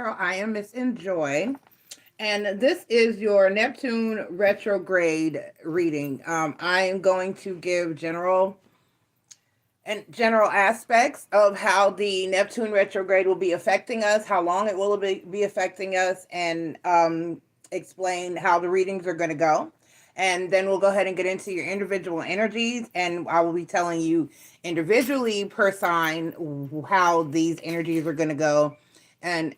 Tarot. I am MissNJoy, and this is your Neptune retrograde reading. I am going to give general aspects of how the Neptune retrograde will be affecting us, how long it will be affecting us, and explain how the readings are going to go. And then we'll go ahead and get into your individual energies, and I will be telling you individually per sign how these energies are going to go, and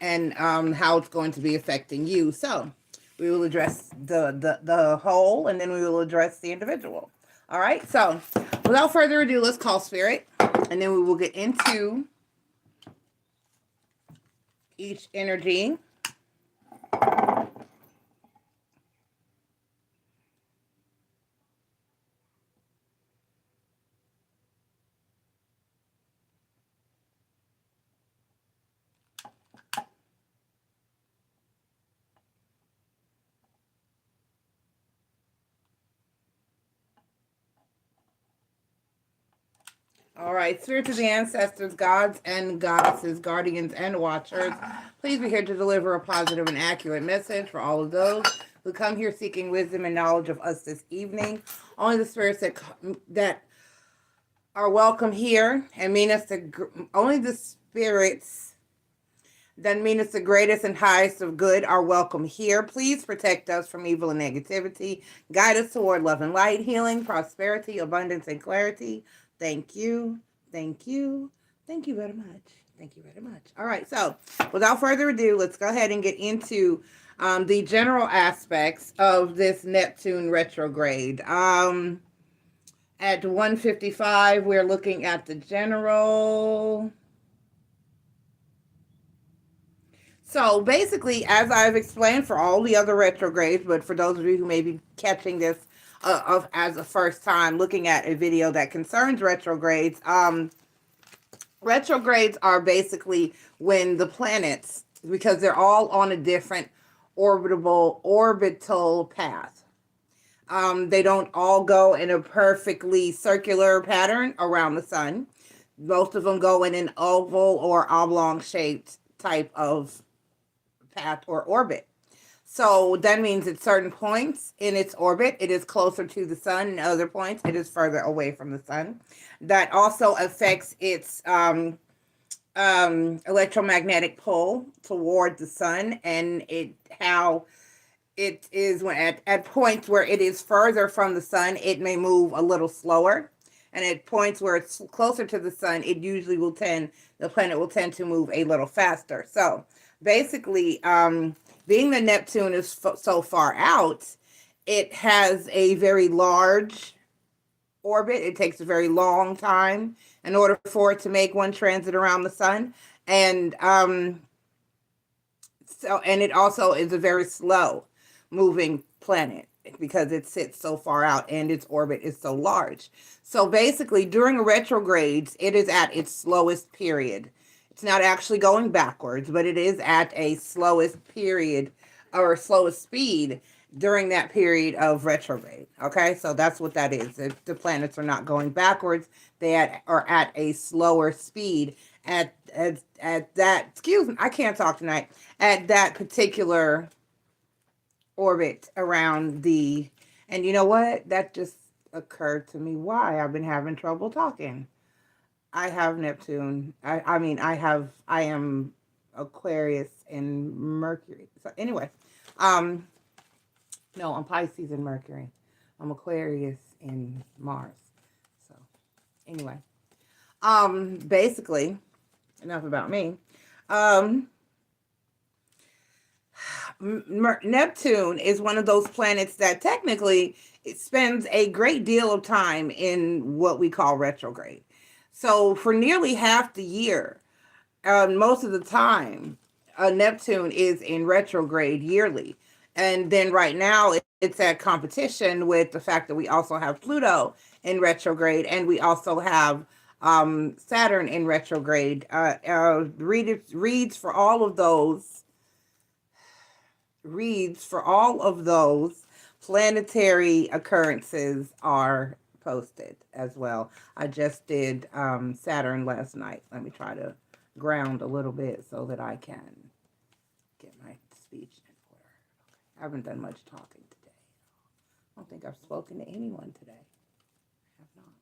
how it's going to be affecting you. So we will address the whole, and then we will address the individual. All right. So without further ado, let's call spirit, and then we will get into each energy. All right, spirits of the ancestors, gods and goddesses, guardians and watchers, please be here to deliver a positive and accurate message for all of those who come here seeking wisdom and knowledge of us this evening. Only the spirits that are welcome here and mean us only the spirits that mean us the greatest and highest of good are welcome here. Please protect us from evil and negativity. Guide us toward love and light, healing, prosperity, abundance, and clarity. Thank you. Thank you. Thank you very much. Thank you very much. All right. So without further ado, let's go ahead and get into the general aspects of this Neptune retrograde. At 1:55, we're looking at the general. So basically, as I've explained for all the other retrogrades, but for those of you who may be catching this as a first time looking at a video that concerns retrogrades, retrogrades are basically when the planets, because they're all on a different orbital path. They don't all go in a perfectly circular pattern around the sun. Most of them go in an oval or oblong shaped type of path or orbit. So that means at certain points in its orbit, it is closer to the sun, and other points, it is further away from the sun. That also affects its electromagnetic pull toward the sun, and how it is when at points where it is further from the sun, it may move a little slower. And at points where it's closer to the sun, the planet will tend to move a little faster. So basically, being that Neptune is so far out, it has a very large orbit. It takes a very long time in order for it to make one transit around the sun. And it also is a very slow moving planet because it sits so far out and its orbit is so large. So basically, during retrogrades, it is at its slowest period. It's not actually going backwards, but it is at a slowest period or slowest speed during that period of retrograde. Okay, so that's what that is. The planets are not going backwards; they are at a slower speed at that. Excuse me, I can't talk tonight. At that particular orbit around the, and you know what? That just occurred to me why I've been having trouble talking. I have Neptune. I am Aquarius and Mercury. So anyway, no, I'm Pisces and Mercury. I'm Aquarius and Mars. So anyway, basically, enough about me. Neptune is one of those planets that technically it spends a great deal of time in what we call retrograde. So for nearly half the year, most of the time, Neptune is in retrograde yearly. And then right now, it's at competition with the fact that we also have Pluto in retrograde, and we also have Saturn in retrograde. Reads for all of those planetary occurrences are posted as well. I just did Saturn last night. Let me try to ground a little bit so that I can beach and water. Okay. I haven't done much talking today. I don't think I've spoken to anyone today. I have not.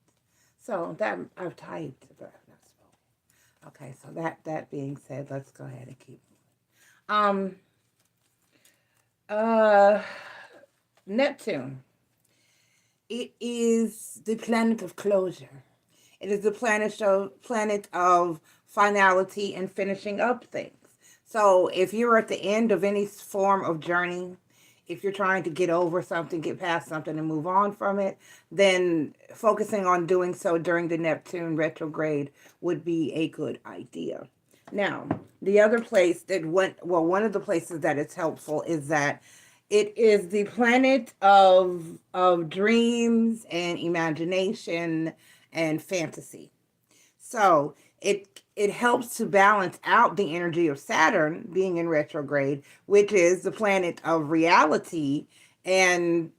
So that I've typed, but I've not spoken. Okay, so that being said, let's go ahead and keep moving. Neptune. It is the planet of closure. It is the planet of finality and finishing up things. So if you're at the end of any form of journey, if you're trying to get over something, get past something and move on from it, then focusing on doing so during the Neptune retrograde would be a good idea. Now, the other place that one of the places that it's helpful is that it is the planet of dreams and imagination and fantasy. So it helps to balance out the energy of Saturn being in retrograde, which is the planet of reality and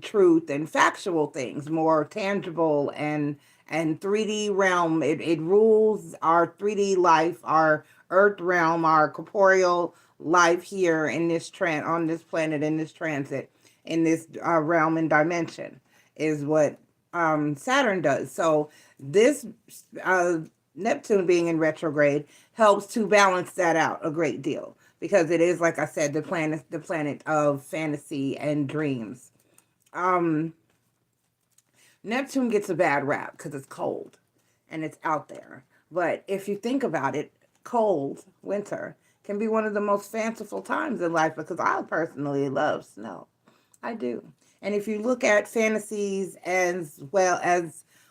truth and factual things, more tangible and 3D realm. It rules our 3D life, our earth realm, our corporeal life here in this on this planet, in this transit, in this realm and dimension is what Saturn does. So this Neptune being in retrograde helps to balance that out a great deal, because it is, like I said, the planet of fantasy and dreams. Neptune gets a bad rap because it's cold and it's out there. But if you think about it, cold winter can be one of the most fanciful times in life, because I personally love snow. I do. And if you look at fantasies as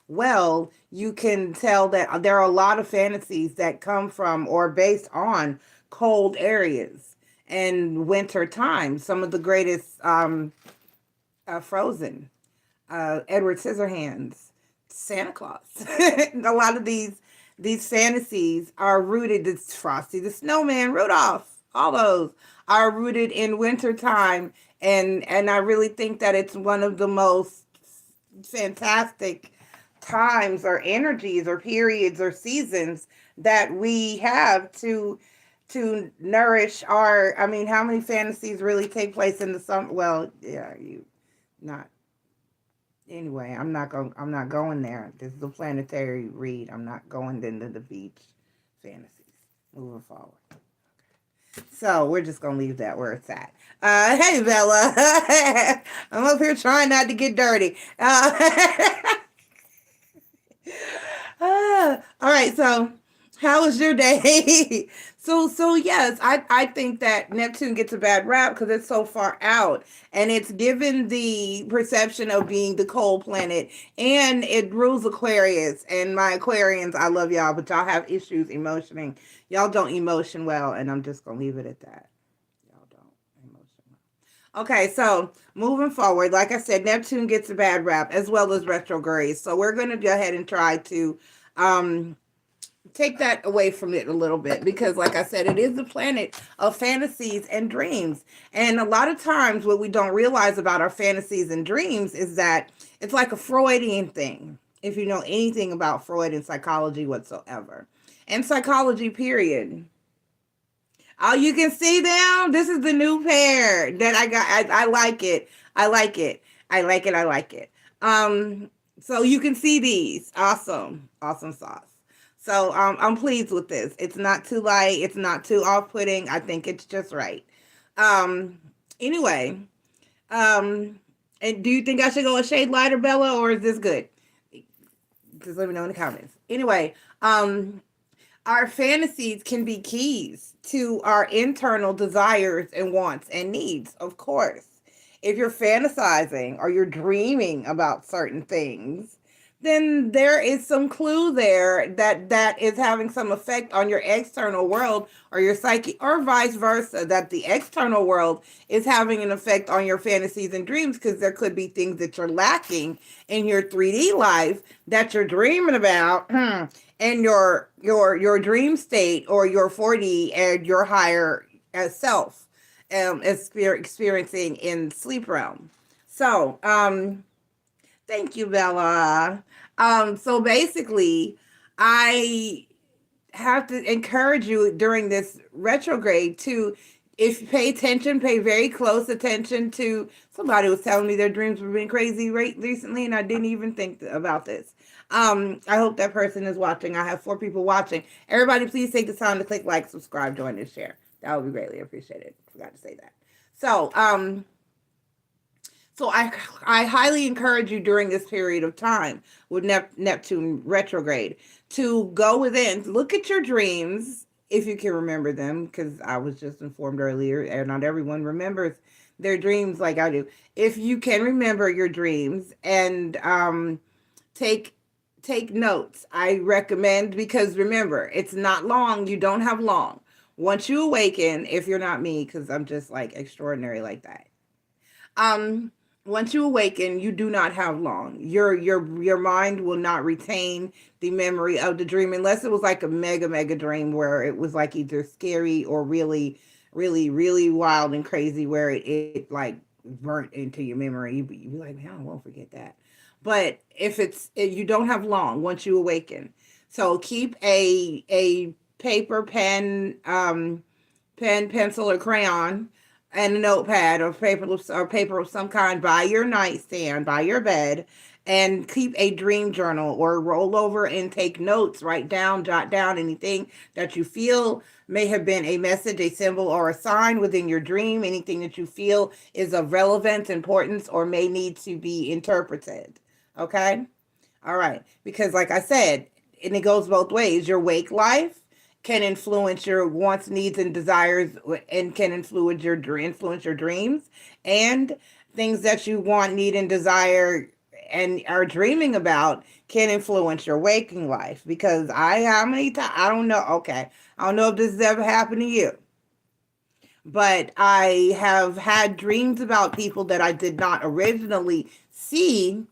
well, you can tell that there are a lot of fantasies that come from or based on cold areas and winter time. Some of the greatest, Frozen, Edward Scissorhands, Santa Claus. A lot of these fantasies are rooted, it's Frosty the Snowman, Rudolph, all those are rooted in wintertime. And I really think that it's one of the most fantastic times or energies or periods or seasons that we have to nourish our, I mean, how many fantasies really take place in the summer? Well, yeah, anyway, I'm not going there. This is a planetary read. I'm not going into the beach fantasies. Moving forward. Okay. So we're just gonna leave that where it's at. Hey Bella. I'm up here trying not to get dirty. All right, so how was your day? So yes, I think that Neptune gets a bad rap because it's so far out, and it's given the perception of being the cold planet, and it rules Aquarius. And my Aquarians, I love y'all, but y'all have issues emotioning. Y'all don't emotion well, and I'm just gonna leave it at that. Y'all don't emotion well. Okay, so moving forward, like I said, Neptune gets a bad rap as well as retrograde. So we're gonna go ahead and try to take that away from it a little bit, because like I said, it is the planet of fantasies and dreams. And a lot of times what we don't realize about our fantasies and dreams is that it's like a Freudian thing, if you know anything about Freud and psychology whatsoever. And psychology, period. Oh, you can see them? This is the new pair that I got. I like it. I like it. I like it. I like it. So you can see these. Awesome. Awesome sauce. So I'm pleased with this. It's not too light. It's not too off-putting. I think it's just right. Anyway, and do you think I should go a shade lighter, Bella, or is this good? Just let me know in the comments. Anyway, our fantasies can be keys to our internal desires and wants and needs, of course. If you're fantasizing or you're dreaming about certain things, then there is some clue there that is having some effect on your external world or your psyche, or vice versa, that the external world is having an effect on your fantasies and dreams, because there could be things that you're lacking in your 3D life that you're dreaming about in your dream state, or your 4D and your higher self experiencing in sleep realm. So, thank you, Bella. So basically, I have to encourage you during this retrograde to if you pay attention, pay very close attention to, somebody was telling me their dreams were being crazy recently, and I didn't even think about this. I hope that person is watching. I have 4 people watching. Everybody, please take the time to click like, subscribe, join, and share. That would be greatly appreciated. Forgot to say that. So, I highly encourage you during this period of time with Neptune retrograde to go within, look at your dreams if you can remember them, because I was just informed earlier, and not everyone remembers their dreams like I do. If you can remember your dreams and take notes, I recommend, because remember, it's not long. You don't have long. Once you awaken, if you're not me, because I'm just like extraordinary like that. Once you awaken, you do not have long. Your mind will not retain the memory of the dream unless it was like a mega dream where it was like either scary or really wild and crazy, where it like burnt into your memory. You'd be like, man, I won't forget that. But if you don't have long once you awaken, so keep a paper, pen, pencil, or crayon, and a notepad or paper of some kind by your nightstand, by your bed, and keep a dream journal or roll over and take notes. Write down, jot down anything that you feel may have been a message, a symbol, or a sign within your dream, anything that you feel is of relevance, importance, or may need to be interpreted. Okay? All right. Because like I said, and it goes both ways, your wake life can influence your wants, needs, and desires, and can influence your dreams, and things that you want, need, and desire and are dreaming about can influence your waking life. Because how many times, I don't know. Okay, I don't know if this has ever happened to you, but I have had dreams about people that I did not originally see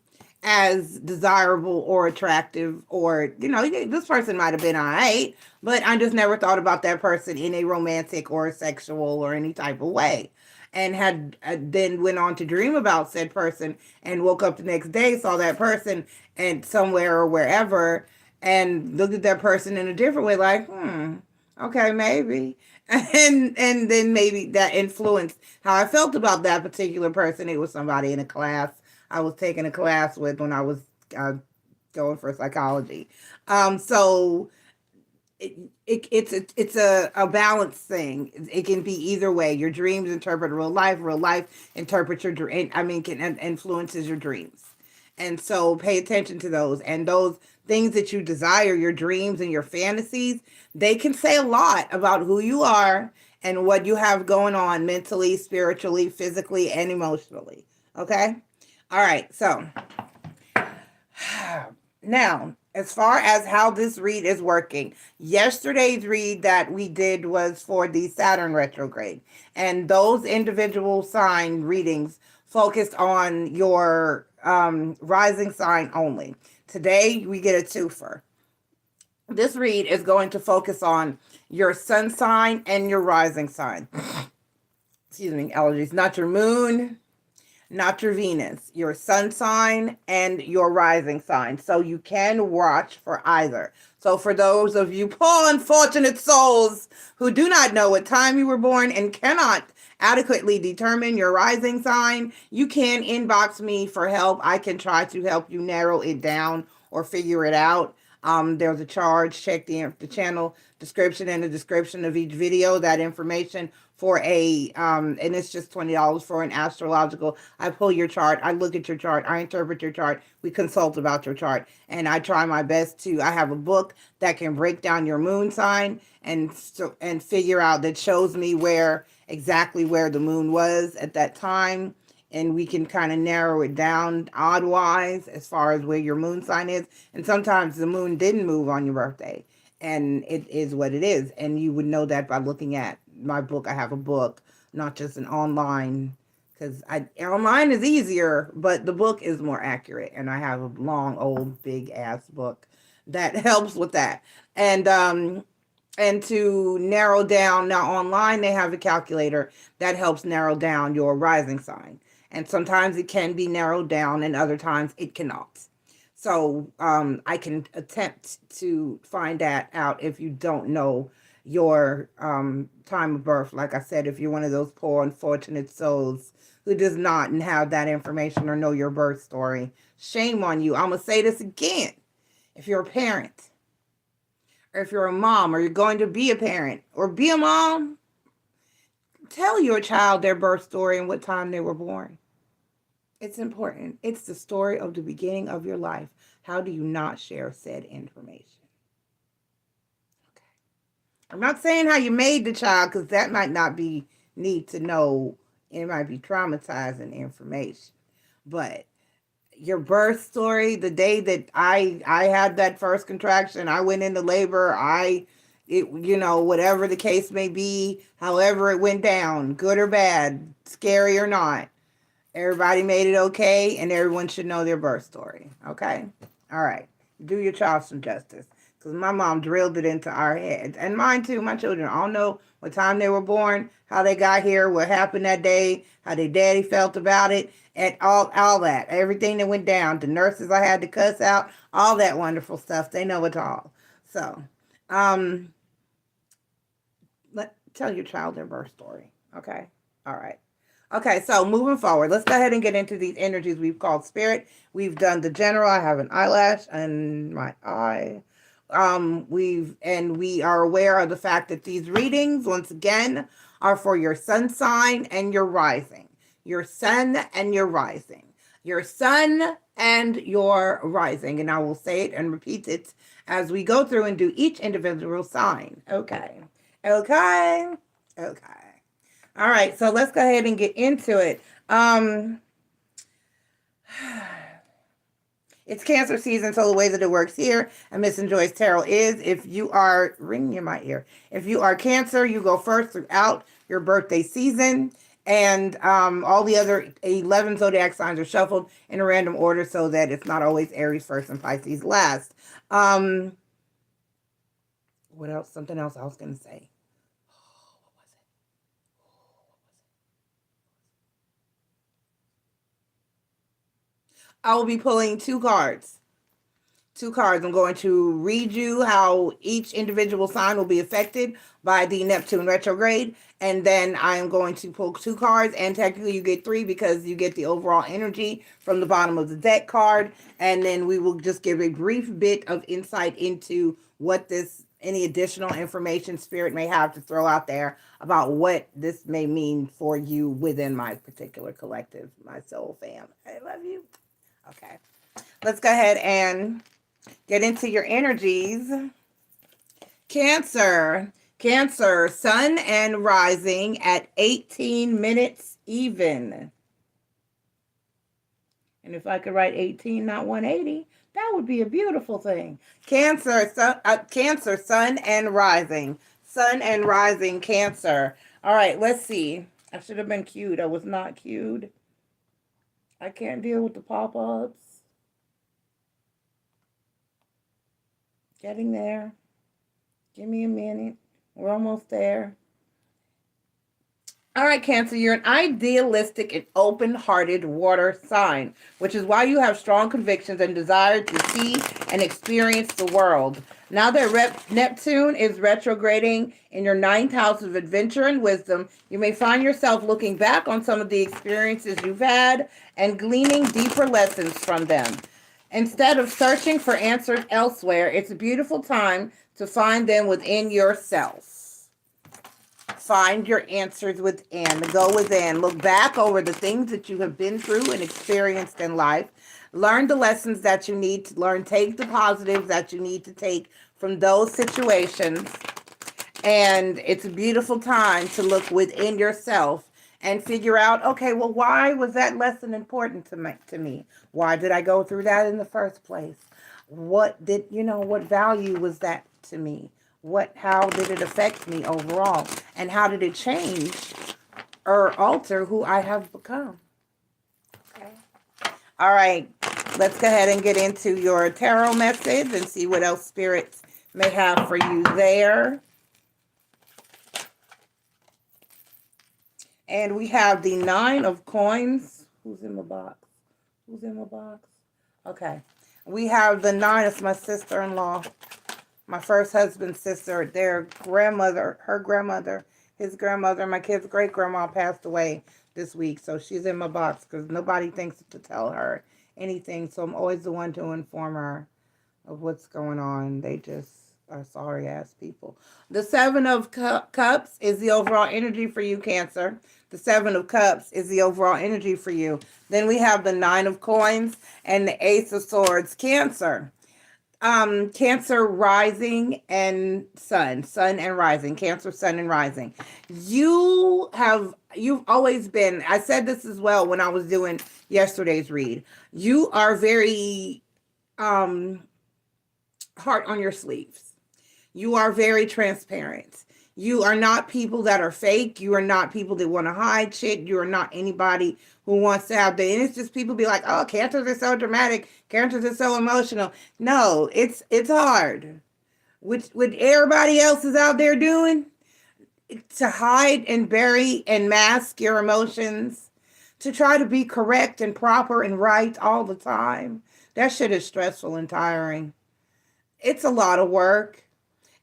as desirable or attractive, or this person might have been all right, but I just never thought about that person in a romantic or sexual or any type of way, and had then went on to dream about said person, and woke up the next day, saw that person and somewhere or wherever, and looked at that person in a different way, like, okay, maybe. And then maybe that influenced how I felt about that particular person. It was somebody in a class I was taking a class with when I was going for psychology. So it's a balance thing. It can be either way. Your dreams interpret real life. Real life interprets your dream. Can influences your dreams. And so pay attention to those. And those things that you desire, your dreams and your fantasies, they can say a lot about who you are and what you have going on mentally, spiritually, physically, and emotionally. Okay? All right, so now, as far as how this read is working, yesterday's read that we did was for the Saturn retrograde, and those individual sign readings focused on your rising sign only. Today, we get a twofer. This read is going to focus on your sun sign and your rising sign. Excuse me, allergies. Not your moon, not your Venus, your sun sign and your rising sign. So you can watch for either. So for those of you poor unfortunate souls who do not know what time you were born and cannot adequately determine your rising sign, you can inbox me for help. I can try to help you narrow it down or figure it out. There's a charge. Check the channel description and the description of each video. That information for and it's just $20 for an astrological. I pull your chart. I look at your chart. I interpret your chart. We consult about your chart, and I try my best to. I have a book that can break down your moon sign and figure out, that shows me exactly where the moon was at that time. And we can kind of narrow it down odd-wise as far as where your moon sign is. And sometimes the moon didn't move on your birthday, and it is what it is. And you would know that by looking at my book. I have a book, not just an online, because online is easier, but the book is more accurate. And I have a long, old, big-ass book that helps with that. And to narrow down, now online they have a calculator that helps narrow down your rising sign. And sometimes it can be narrowed down and other times it cannot. So I can attempt to find that out if you don't know your time of birth. Like I said, if you're one of those poor, unfortunate souls who does not have that information or know your birth story, shame on you. I'm going to say this again. If you're a parent, or if you're a mom, or you're going to be a parent, or be a mom, tell your child their birth story and what time they were born. It's important. It's the story of the beginning of your life. How do you not share said information? Okay. I'm not saying how you made the child, because that might not be need to know. It might be traumatizing information. But your birth story, the day that I had that first contraction, I went into labor, whatever the case may be, however it went down, good or bad, scary or not, everybody made it okay, and everyone should know their birth story. Okay? All right. Do your child some justice. Because my mom drilled it into our heads. And mine too. My children all know what time they were born, how they got here, what happened that day, how their daddy felt about it, and all that. Everything that went down. The nurses I had to cuss out, all that wonderful stuff. They know it all. So, tell your child their birth story. Okay? All right. Okay, so moving forward, let's go ahead and get into these energies we've called spirit. We've done the general. I have an eyelash in my eye. We are aware of the fact that these readings, once again, are for your sun sign and your rising. Your sun and your rising. Your sun and your rising. And I will say it and repeat it as we go through and do each individual sign. Okay. Okay. Okay. All right, so let's go ahead and get into it. It's Cancer season, so the way that it works here, and MissNJoy's Tarot is, if you are, ring in my ear, if you are Cancer, you go first throughout your birthday season, and all the other 11 zodiac signs are shuffled in a random order so that it's not always Aries first and Pisces last. What else? Something else I was going to say. I will be pulling two cards. I'm going to read you how each individual sign will be affected by the Neptune retrograde. And then I am going to pull two cards. And technically you get three because you get the overall energy from the bottom of the deck card. And then we will just give a brief bit of insight into what any additional information spirit may have to throw out there about what this may mean for you within my particular collective, my soul fam. I love you. Okay, let's go ahead and get into your energies. Cancer, sun and rising at 18 minutes even. And if I could write 18, not 180, that would be a beautiful thing. Cancer, sun and rising. Sun and rising, Cancer. All right, let's see. I should have been cued. I was not cued. I can't deal with the pop-ups. Getting there. Give me a minute. We're almost there. All right, Cancer, you're an idealistic and open-hearted water sign, which is why you have strong convictions and desire to see and experience the world. Now that Neptune is retrograding in your 9th house of adventure and wisdom, you may find yourself looking back on some of the experiences you've had and gleaning deeper lessons from them. Instead of searching for answers elsewhere, it's a beautiful time to find them within yourself. Find your answers within. Go within. Look back over the things that you have been through and experienced in life. Learn the lessons that you need to learn. Take the positives that you need to take from those situations. And it's a beautiful time to look within yourself and figure out, okay, well, why was that lesson important to me? Why did I go through that in the first place? What value was that to me? How did it affect me overall? And how did it change or alter who I have become? Okay. All right. Let's go ahead and get into your tarot message and see what else spirits may have for you there. And we have the 9 of coins. Who's in the box? Okay. We have the 9 of my sister-in-law. My first husband's sister, their grandmother, her grandmother, his grandmother, my kid's great-grandma passed away this week. So she's in my box because nobody thinks to tell her anything. So I'm always the one to inform her of what's going on. They just are sorry-ass people. The Seven of Cups is the overall energy for you, Cancer. The Seven of Cups is the overall energy for you. Then we have the Nine of Coins and the Ace of Swords, Cancer. Cancer rising and sun and rising, Cancer, sun and rising. You've always been, I said this as well when I was doing yesterday's read. You are very, heart on your sleeves. You are very transparent. You are not people that are fake. You are not people that want to hide shit. You are not anybody who wants to have the, and it's just people be like, oh, Cancers are so dramatic. Cancers are so emotional. No, it's hard. What everybody else is out there doing, to hide and bury and mask your emotions, to try to be correct and proper and right all the time. That shit is stressful and tiring. It's a lot of work.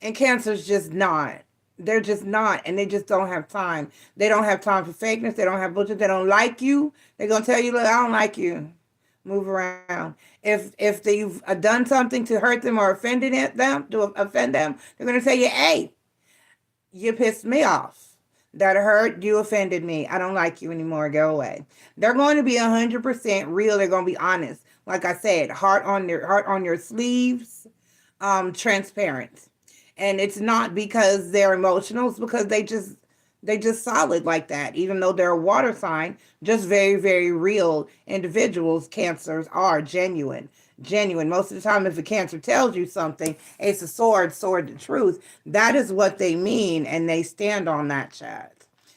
And Cancer's just not. They're just not, and they just don't have time. They don't have time for fakeness. They don't have bullshit. They don't like you. They're going to tell you, look, I don't like you. Move around. If you've done something to hurt them or offended them, to offend them, they're going to tell you, hey, you pissed me off. That hurt. You offended me. I don't like you anymore. Go away. They're going to be 100% real. They're going to be honest. Like I said, heart on your sleeves, transparent. And it's not because they're emotional, it's because they just solid like that. Even though they're a water sign, just very, very real individuals. Cancers are genuine. Most of the time, if a Cancer tells you something, Ace of Swords, sword the truth, that is what they mean, and they stand on that, chat.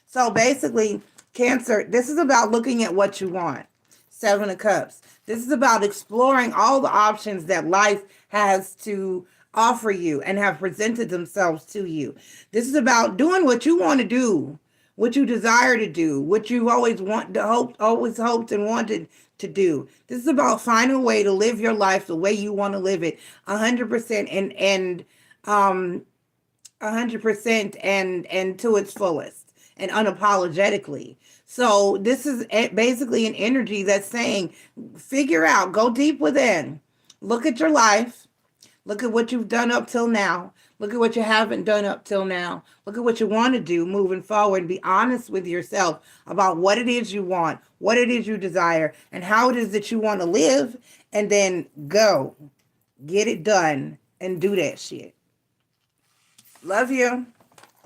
So basically, Cancer, this is about looking at what you want. Seven of Cups. This is about exploring all the options that life has to offer you and have presented themselves to you. This is about doing what you want to do, what you desire to do, what you've always hoped and wanted to do. This is about finding a way to live your life the way you want to live it, 100% and 100% and to its fullest and unapologetically. So this is basically an energy that's saying, figure out, go deep within, look at your life. Look at what you've done up till now. Look at what you haven't done up till now. Look at what you want to do moving forward. Be honest with yourself about what it is you want, what it is you desire, and how it is that you want to live. And then go. Get it done and do that shit. Love you.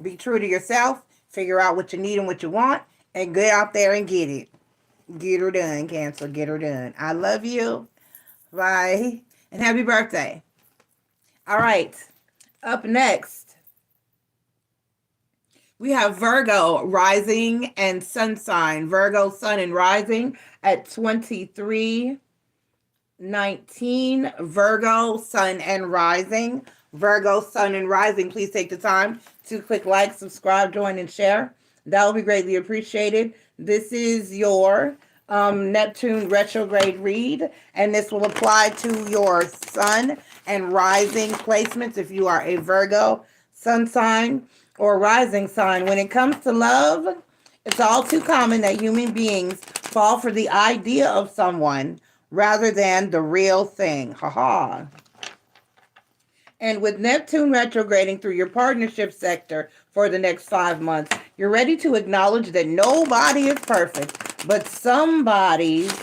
Be true to yourself. Figure out what you need and what you want. And get out there and get it. Get her done, Cancer. Get her done. I love you. Bye. And happy birthday. All right, up next, we have Virgo rising and sun sign. Virgo sun and rising at 23:19. Virgo sun and rising. Virgo sun and rising. Please take the time to click like, subscribe, join, and share. That will be greatly appreciated. This is your Neptune retrograde read, and this will apply to your sun and rising placements if you are a Virgo sun sign or rising sign. When it comes to love, it's all too common that human beings fall for the idea of someone rather than the real thing. Haha. And with Neptune retrograding through your partnership sector for the next 5 months, you're ready to acknowledge that nobody is perfect, but somebody's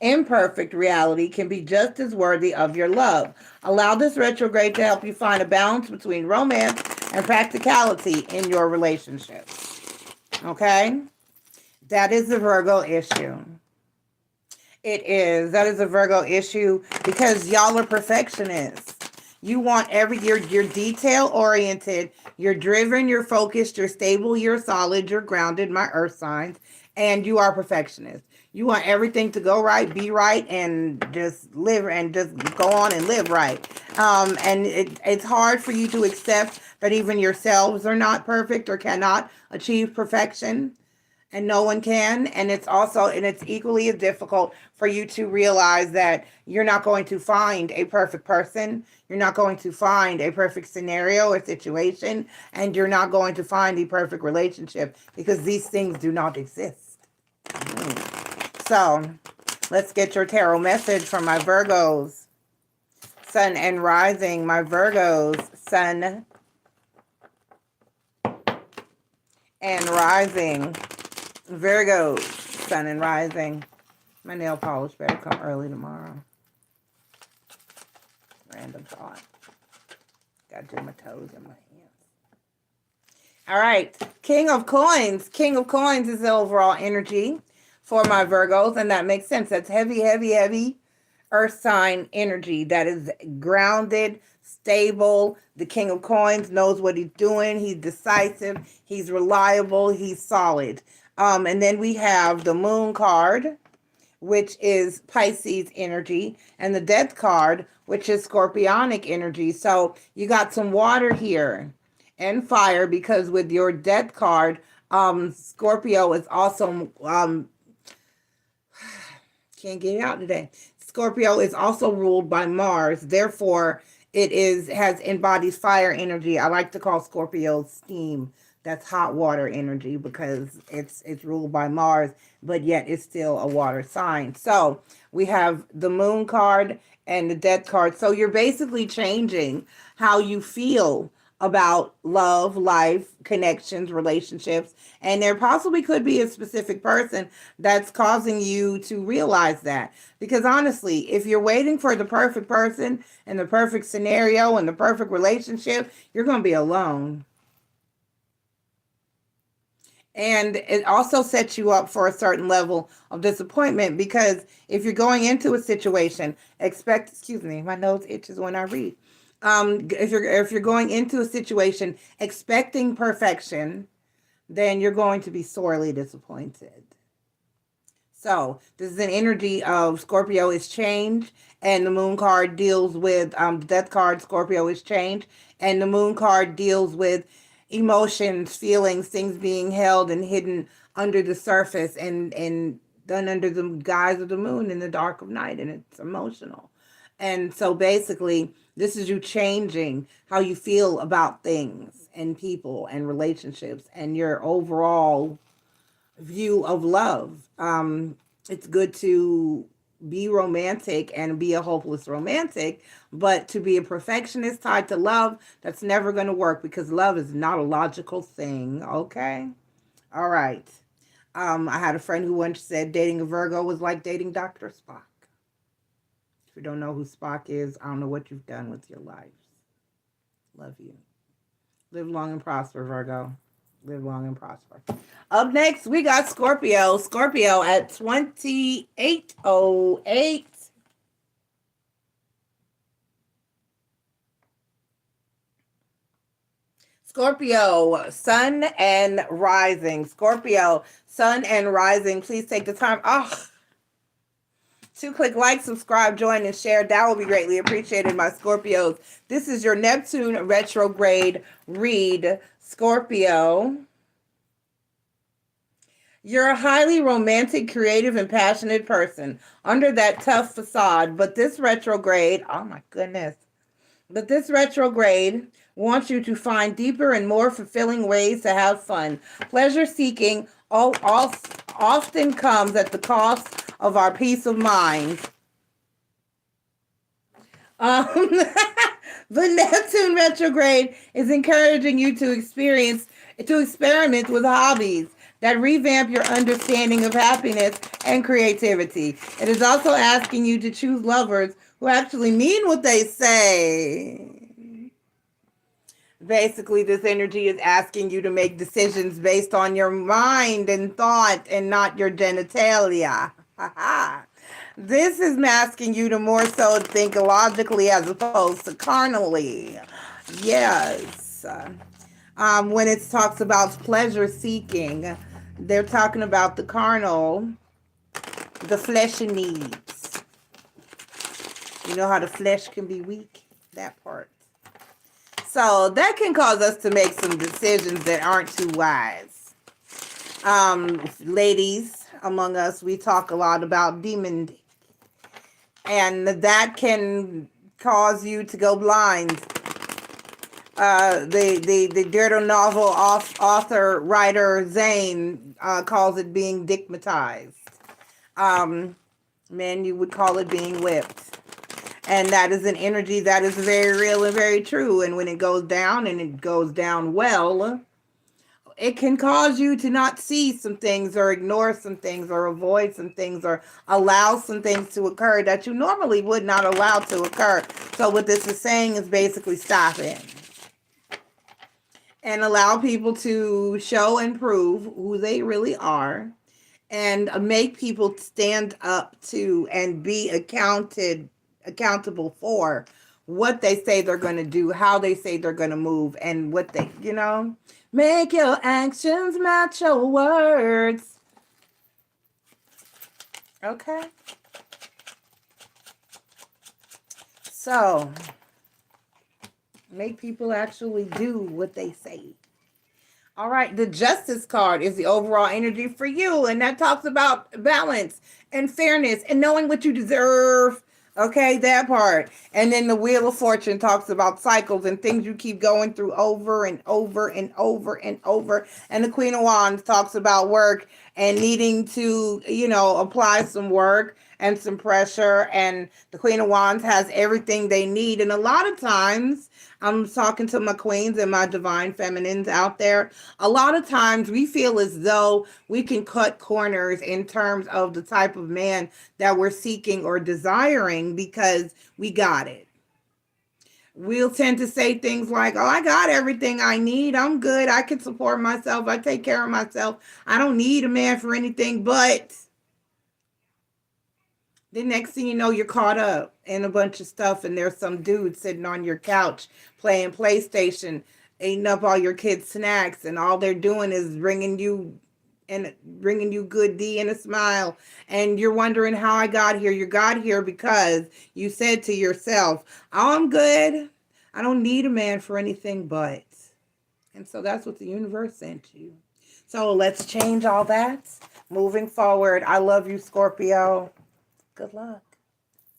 imperfect reality can be just as worthy of your love. Allow this retrograde to help you find a balance between romance and practicality in your relationships. Okay? That is the Virgo issue. It is. That is a Virgo issue because y'all are perfectionists. You want you're detail oriented, you're driven, you're focused, you're stable, you're solid, you're grounded, my earth signs, and you are perfectionist. You want everything to go right, be right, and just live and just go on and live right. And it's hard for you to accept that even yourselves are not perfect or cannot achieve perfection. and no one can. And it's equally as difficult for you to realize that you're not going to find a perfect person. You're not going to find a perfect scenario or situation, and you're not going to find the perfect relationship, because these things do not exist. So let's get your tarot message from my Virgos, Sun and Rising. My Virgos, Sun and Rising. Virgos, Sun and Rising. My nail polish better come early tomorrow. Random thought. Got to do my toes and my hands. All right. King of Coins. King of Coins is the overall energy for my Virgos, and that makes sense. That's heavy, heavy, heavy earth sign energy that is grounded, stable. The King of Coins knows what he's doing. He's decisive. He's reliable. He's solid. And then we have the Moon card, which is Pisces energy, and the Death card, which is Scorpionic energy. So you got some water here and fire, because with your Death card, Scorpio is also, can't get it out today. Scorpio is also ruled by Mars. Therefore, has embodies fire energy. I like to call Scorpio steam. That's hot water energy, because it's ruled by Mars, but yet it's still a water sign. So we have the Moon card and the Death card. So you're basically changing how you feel about love, life, connections, relationships. And there possibly could be a specific person that's causing you to realize that. Because honestly, if you're waiting for the perfect person and the perfect scenario and the perfect relationship, you're going to be alone. And it also sets you up for a certain level of disappointment, because if you're going into a situation, excuse me, my nose itches when I read. If you're going into a situation expecting perfection, then you're going to be sorely disappointed. So this is an energy of Scorpio is change, and the Moon card deals with the Death card. Scorpio is change, and the Moon card deals with emotions, feelings, things being held and hidden under the surface and done under the guise of the moon in the dark of night, and it's emotional. And so basically, this is you changing how you feel about things and people and relationships and your overall view of love. It's good to be romantic and be a hopeless romantic, but to be a perfectionist tied to love, that's never going to work, because love is not a logical thing. Okay. All right. I had a friend who once said dating a Virgo was like dating Dr. Spock. If you don't know who Spock is, I don't know what you've done with your lives. Love you. Live long and prosper, Virgo. Live long and prosper. Up next, we got Scorpio. Scorpio at 2808. Scorpio, Sun and Rising. Scorpio, Sun and Rising. Please take the time. To click like, subscribe, join, and share. That will be greatly appreciated, my Scorpios. This is your Neptune retrograde read, Scorpio. You're a highly romantic, creative, and passionate person under that tough facade. But this retrograde, oh my goodness. But this retrograde wants you to find deeper and more fulfilling ways to have fun. Pleasure seeking often comes at the cost of our peace of mind. The Neptune retrograde is encouraging you to experiment with hobbies that revamp your understanding of happiness and creativity. It is also asking you to choose lovers who actually mean what they say. Basically, this energy is asking you to make decisions based on your mind and thought and not your genitalia. This is asking you to more so think logically as opposed to carnally. Yes. When it talks about pleasure seeking, they're talking about the carnal, the fleshy needs. You know how the flesh can be weak? That part. So that can cause us to make some decisions that aren't too wise. Ladies among us, we talk a lot about demon, and that can cause you to go blind. The digital novel author, writer, Zane, calls it being digmatized. Men, you would call it being whipped. And that is an energy that is very real and very true. And when it goes down, and it goes down well, it can cause you to not see some things, or ignore some things, or avoid some things, or allow some things to occur that you normally would not allow to occur. So what this is saying is basically stop it. And allow people to show and prove who they really are, and make people stand up to and be accountable for what they say they're going to do, how they say they're going to move, and what they, make your actions match your words. Okay. So, make people actually do what they say. All right, the Justice card is the overall energy for you, and that talks about balance and fairness and knowing what you deserve. Okay, that part. And then the Wheel of Fortune talks about cycles and things you keep going through over and over and over and over. And the Queen of Wands talks about work and needing to, apply some work and some pressure. And the Queen of Wands has everything they need. And a lot of times, I'm talking to my queens and my divine feminines out there. A lot of times we feel as though we can cut corners in terms of the type of man that we're seeking or desiring because we got it. We'll tend to say things like, oh, I got everything I need. I'm good. I can support myself. I take care of myself. I don't need a man for anything. But the next thing you know, you're caught up in a bunch of stuff, and there's some dude sitting on your couch playing PlayStation, eating up all your kids' snacks, and all they're doing is bringing you good D and a smile, and you're wondering how I got here. You got here because you said to yourself, oh, I'm good. I don't need a man for anything but. And so that's what the universe sent you. So let's change all that. Moving forward, I love you, Scorpio. Good luck.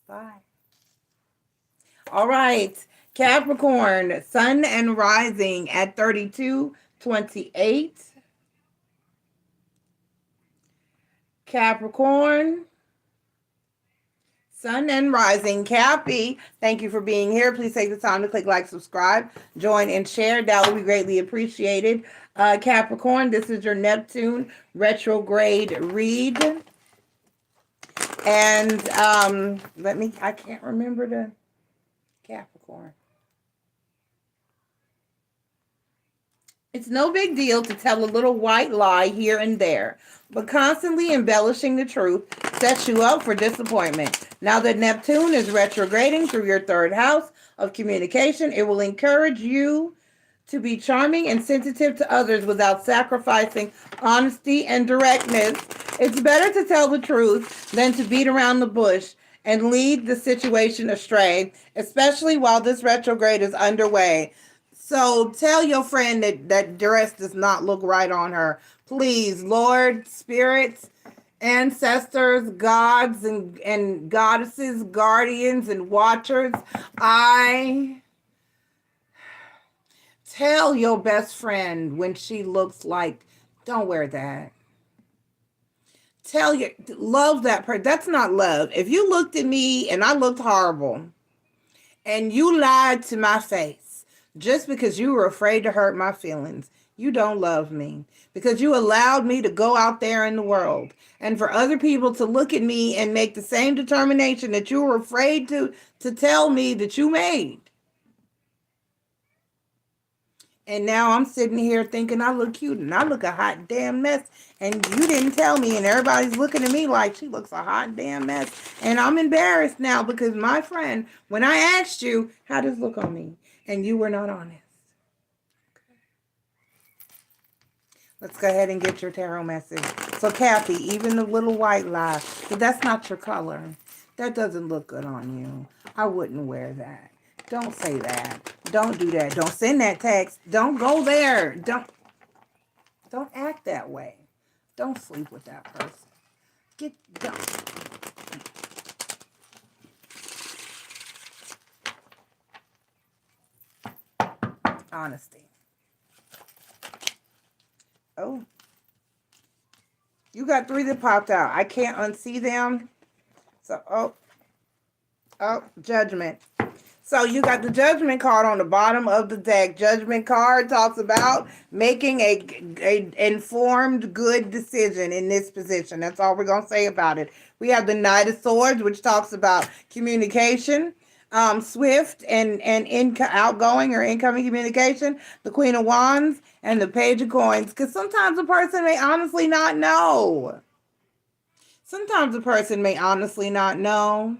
Bye. All right. Capricorn, sun and rising at 3228. Capricorn, sun and rising. Cappy, thank you for being here. Please take the time to click like, subscribe, join, and share. That would be greatly appreciated. Capricorn, this is your Neptune retrograde read. And I can't remember the Capricorn. It's no big deal to tell a little white lie here and there, but constantly embellishing the truth sets you up for disappointment. Now that Neptune is retrograding through your third house of communication, it will encourage you to be charming and sensitive to others without sacrificing honesty and directness. It's better to tell the truth than to beat around the bush and lead the situation astray, especially while this retrograde is underway. So tell your friend that dress does not look right on her. Please, Lord, spirits, ancestors, gods and goddesses, guardians and watchers, tell your best friend when she looks like, don't wear that. Love that person. That's not love. If you looked at me and I looked horrible and you lied to my face just because you were afraid to hurt my feelings, you don't love me, because you allowed me to go out there in the world and for other people to look at me and make the same determination that you were afraid to tell me that you made. And now I'm sitting here thinking I look cute and I look a hot damn mess. And you didn't tell me, and everybody's looking at me like she looks a hot damn mess. And I'm embarrassed now because my friend, when I asked you, how does it look on me? And you were not honest. Okay. Let's go ahead and get your tarot message. So Kathy, even the little white lie, but that's not your color. That doesn't look good on you. I wouldn't wear that. Don't say that. Don't do that. Don't send that text. Don't go there. Don't act that way. Don't sleep with that person. Don't. Honesty. Oh. You got 3 that popped out. I can't unsee them. So, Judgment. So you got the Judgment card on the bottom of the deck. Judgment card talks about making a informed, good decision in this position. That's all we're going to say about it. We have the Knight of Swords, which talks about communication, swift and outgoing or incoming communication. The Queen of Wands and the Page of Coins. Because sometimes a person may honestly not know. Sometimes a person may honestly not know.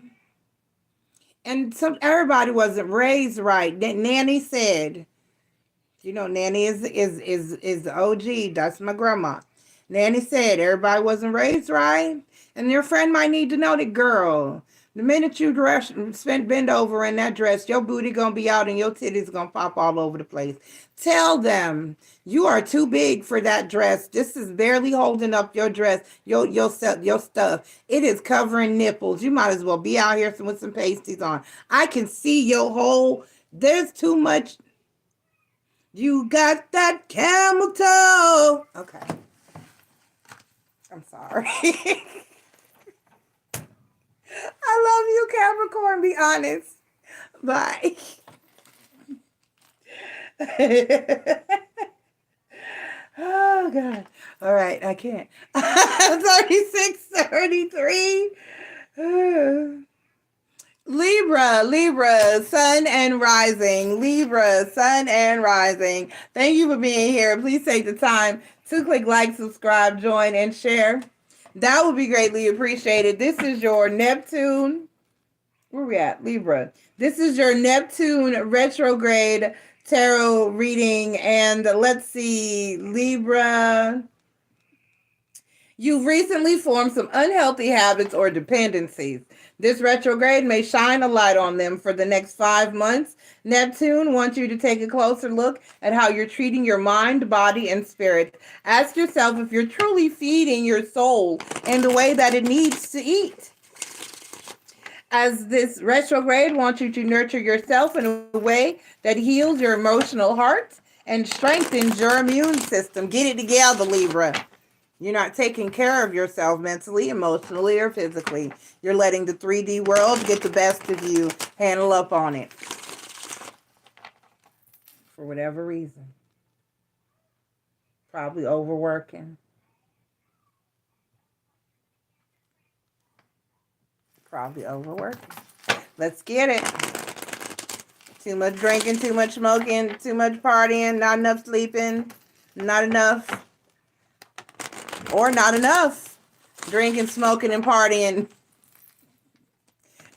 And everybody wasn't raised right. Nanny said, you know, Nanny is the OG. That's my grandma. Nanny said everybody wasn't raised right. And your friend might need to know that, girl, the minute you bend over in that dress, your booty gonna be out and your titties gonna pop all over the place. Tell them you are too big for that dress. This is barely holding up your dress, your stuff. It is covering nipples. You might as well be out here with some pasties on. I can see your whole. There's too much. You got that camel toe. Okay. I'm sorry. I love you, Capricorn. Be honest. Bye. Oh, God. All right. I can't. 36:33. Libra, sun and rising. Libra, sun and rising. Thank you for being here. Please take the time to click like, subscribe, join, and share. That would be greatly appreciated. This is your Neptune. Where we at? Libra. This is your Neptune retrograde tarot reading. And let's see, Libra. You've recently formed some unhealthy habits or dependencies. This retrograde may shine a light on them for the next 5 months. Neptune wants you to take a closer look at how you're treating your mind, body, and spirit. Ask yourself if you're truly feeding your soul in the way that it needs to eat. As this retrograde wants you to nurture yourself in a way that heals your emotional heart and strengthens your immune system. Get it together, Libra. You're not taking care of yourself mentally, emotionally, or physically. You're letting the 3D world get the best of you. Handle up on it. For whatever reason. Probably overworking. Probably overworking. Let's get it. Too much drinking, too much smoking, too much partying, not enough sleeping, not enough. Or not enough drinking, smoking, and partying.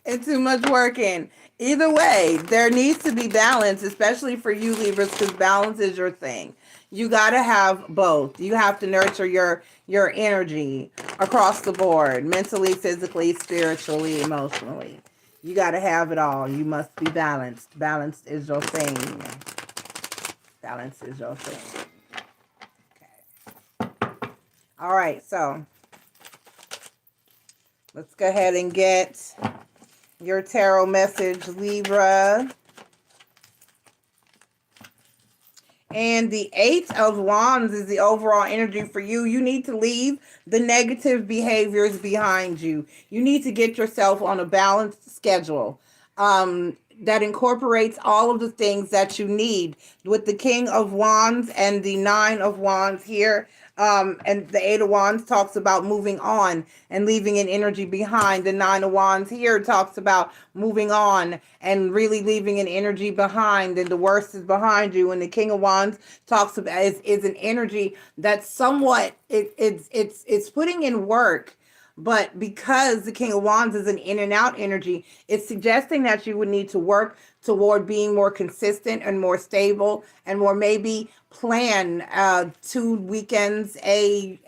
And too much working. Either way, there needs to be balance, especially for you Libras, because balance is your thing. You got to have both. You have to nurture your energy across the board. Mentally, physically, spiritually, emotionally. You got to have it all. You must be balanced. Balance is your thing. Balance is your thing. All right, so let's go ahead and get your tarot message, Libra. And the 8 of Wands is the overall energy for you. You need to leave the negative behaviors behind you. You need to get yourself on a balanced schedule that incorporates all of the things that you need. With the King of Wands and the 9 of Wands here, and the 8 of Wands talks about moving on and leaving an energy behind. The 9 of Wands here talks about moving on and really leaving an energy behind, and the worst is behind you. And the King of Wands talks about is an energy that's somewhat it's putting in work. But because the King of Wands is an in and out energy, it's suggesting that you would need to work toward being more consistent and more stable and more maybe plan 2 weekends a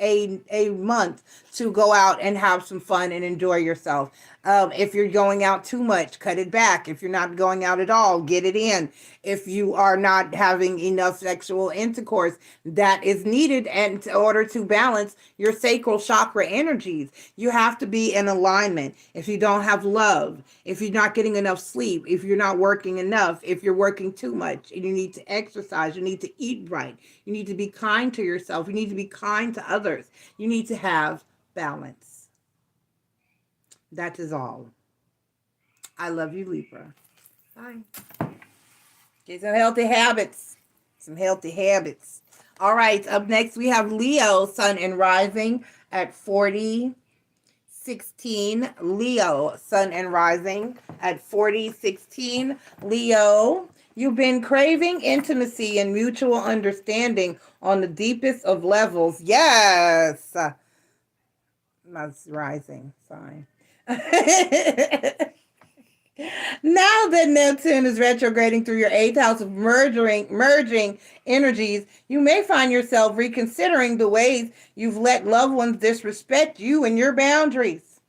month to go out and have some fun and enjoy yourself. If you're going out too much, cut it back. If you're not going out at all, get it in. If you are not having enough sexual intercourse that is needed and in order to balance your sacral chakra energies, you have to be in alignment. If you don't have love, if you're not getting enough sleep, if you're not working enough, if you're working too much, and you need to exercise, you need to eat right, you need to be kind to yourself, you need to be kind to others, you need to have balance. That is all. I love you, Libra. Bye. Get some healthy habits. Some healthy habits. All right. Up next, we have Leo, Sun and Rising at 4016. Leo, Sun and Rising at 4016. Leo, you've been craving intimacy and mutual understanding on the deepest of levels. Yes. That's rising. Sorry. Now that Neptune is retrograding through your 8th house of merging energies, you may find yourself reconsidering the ways you've let loved ones disrespect you and your boundaries.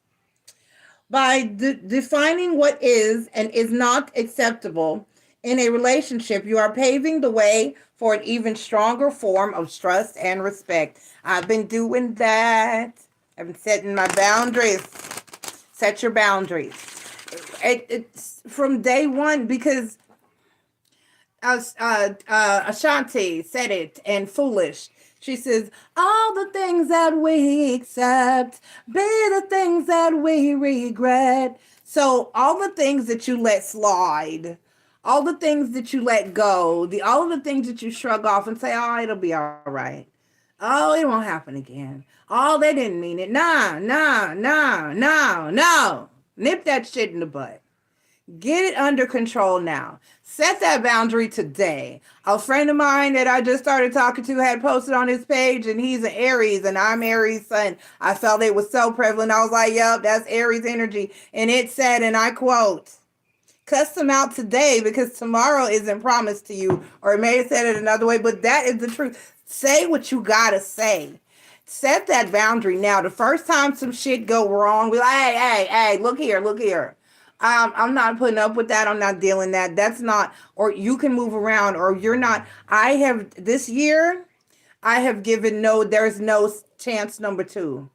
By defining what is and is not acceptable in a relationship, you are paving the way for an even stronger form of trust and respect. I've been doing that. I've been setting my boundaries. Set your boundaries. It's from day one, because Ashanti said it, and Foolish. She says, all the things that we accept be the things that we regret. So all the things that you let slide, all the things that you let go, all of the things that you shrug off and say, oh, it'll be all right. Oh, it won't happen again. Oh, they didn't mean it. No. Nip that shit in the butt. Get it under control now. Set that boundary today. A friend of mine that I just started talking to had posted on his page, and he's an Aries, and I'm Aries sun. I felt it was so prevalent. I was like, yep, that's Aries energy. And it said, and I quote, cuss them out today because tomorrow isn't promised to you. Or it may have said it another way, but that is the truth. Say what you gotta say. Set that boundary now. The first time some shit go wrong, be like, hey, look here. I'm not putting up with that. I'm not dealing that. That's not, or you can move around, or you're not. This year, I have given there's no chance number 2.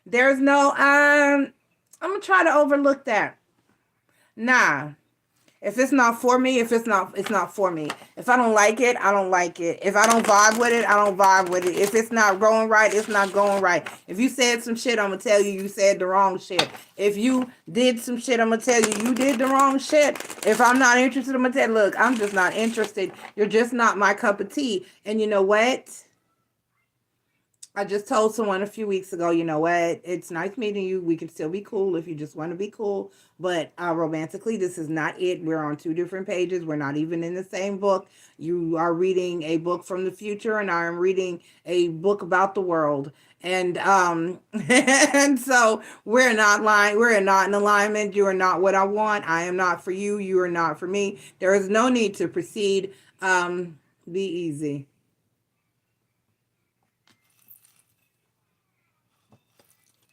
There's no, I'm going to try to overlook that. Nah. If it's not for me, it's not for me. If I don't like it, I don't like it. If I don't vibe with it, I don't vibe with it. If it's not going right, it's not going right. If you said some shit, I'm going to tell you said the wrong shit. If you did some shit, I'm going to tell you did the wrong shit. If I'm not interested, I'm going to tell you, look, I'm just not interested. You're just not my cup of tea. And you know what? I just told someone a few weeks ago, you know what? It's nice meeting you. We can still be cool if you just want to be cool. But romantically, this is not it. We're on 2 different pages. We're not even in the same book. You are reading a book from the future, and I am reading a book about the world. And and so we're not lying. We're not in alignment. You are not what I want. I am not for you. You are not for me. There is no need to proceed. Be easy.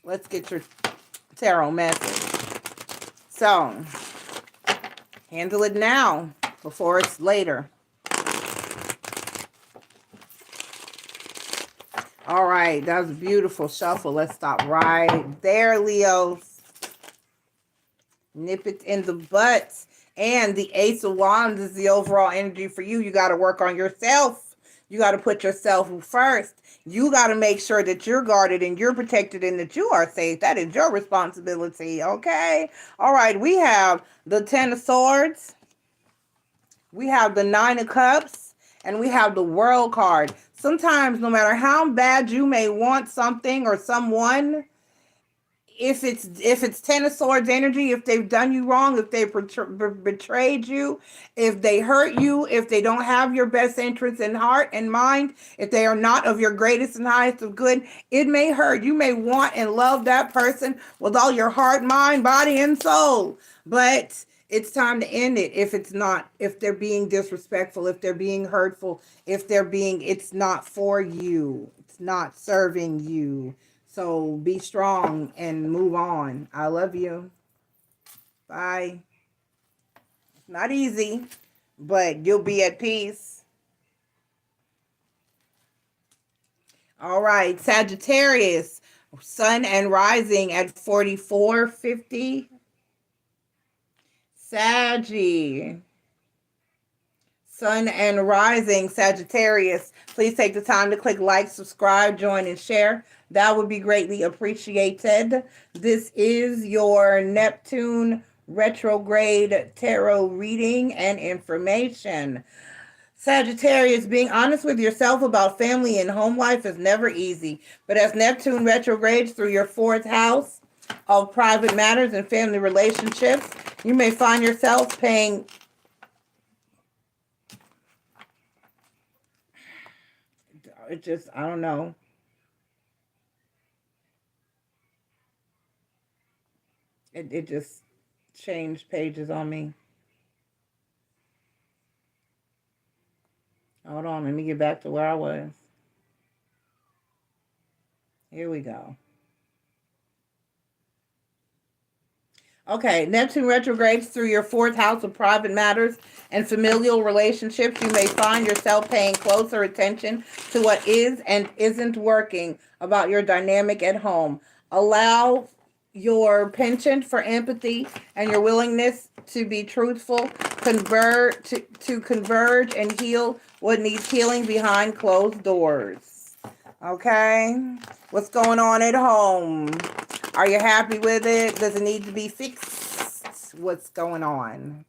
Let's get your tarot message. So, handle it now before it's later. All right, that was a beautiful shuffle. Let's stop right there, Leo. Nip it in the butt. And the Ace of Wands is the overall energy for you. You got to work on yourself. You got to put yourself first. You got to make sure that you're guarded and you're protected and that you are safe. That is your responsibility, okay? All right, we have the 10 of Swords. We have the 9 of Cups. And we have the World card. Sometimes, no matter how bad you may want something or someone, if it's 10 of Swords energy, if they've done you wrong, if they betrayed you, if they hurt you, if they don't have your best interests in heart and mind, if they are not of your greatest and highest of good, it may hurt. You may want and love that person with all your heart, mind, body, and soul. But it's time to end it. If they're being disrespectful, if they're being hurtful, it's not for you. It's not serving you. So be strong and move on. I love you. Bye. It's not easy, but you'll be at peace. All right, Sagittarius, sun and rising at 4450. Saggy, sun and rising, Sagittarius. Please take the time to click like, subscribe, join, and share. That would be greatly appreciated. This is your Neptune retrograde tarot reading and information. Sagittarius, being honest with yourself about family and home life is never easy. But as Neptune retrogrades through your 4th house of private matters and family relationships, you may find yourself paying I don't know. It just changed pages on me. Hold on, let me get back to where I was. Here we go. Okay, Neptune retrogrades through your 4th house of private matters and familial relationships. You may find yourself paying closer attention to what is and isn't working about your dynamic at home. Allow your penchant for empathy and your willingness to be truthful to converge and heal what needs healing behind closed doors. Okay, what's going on at home? Are you happy with it? Does it need to be fixed? What's going on?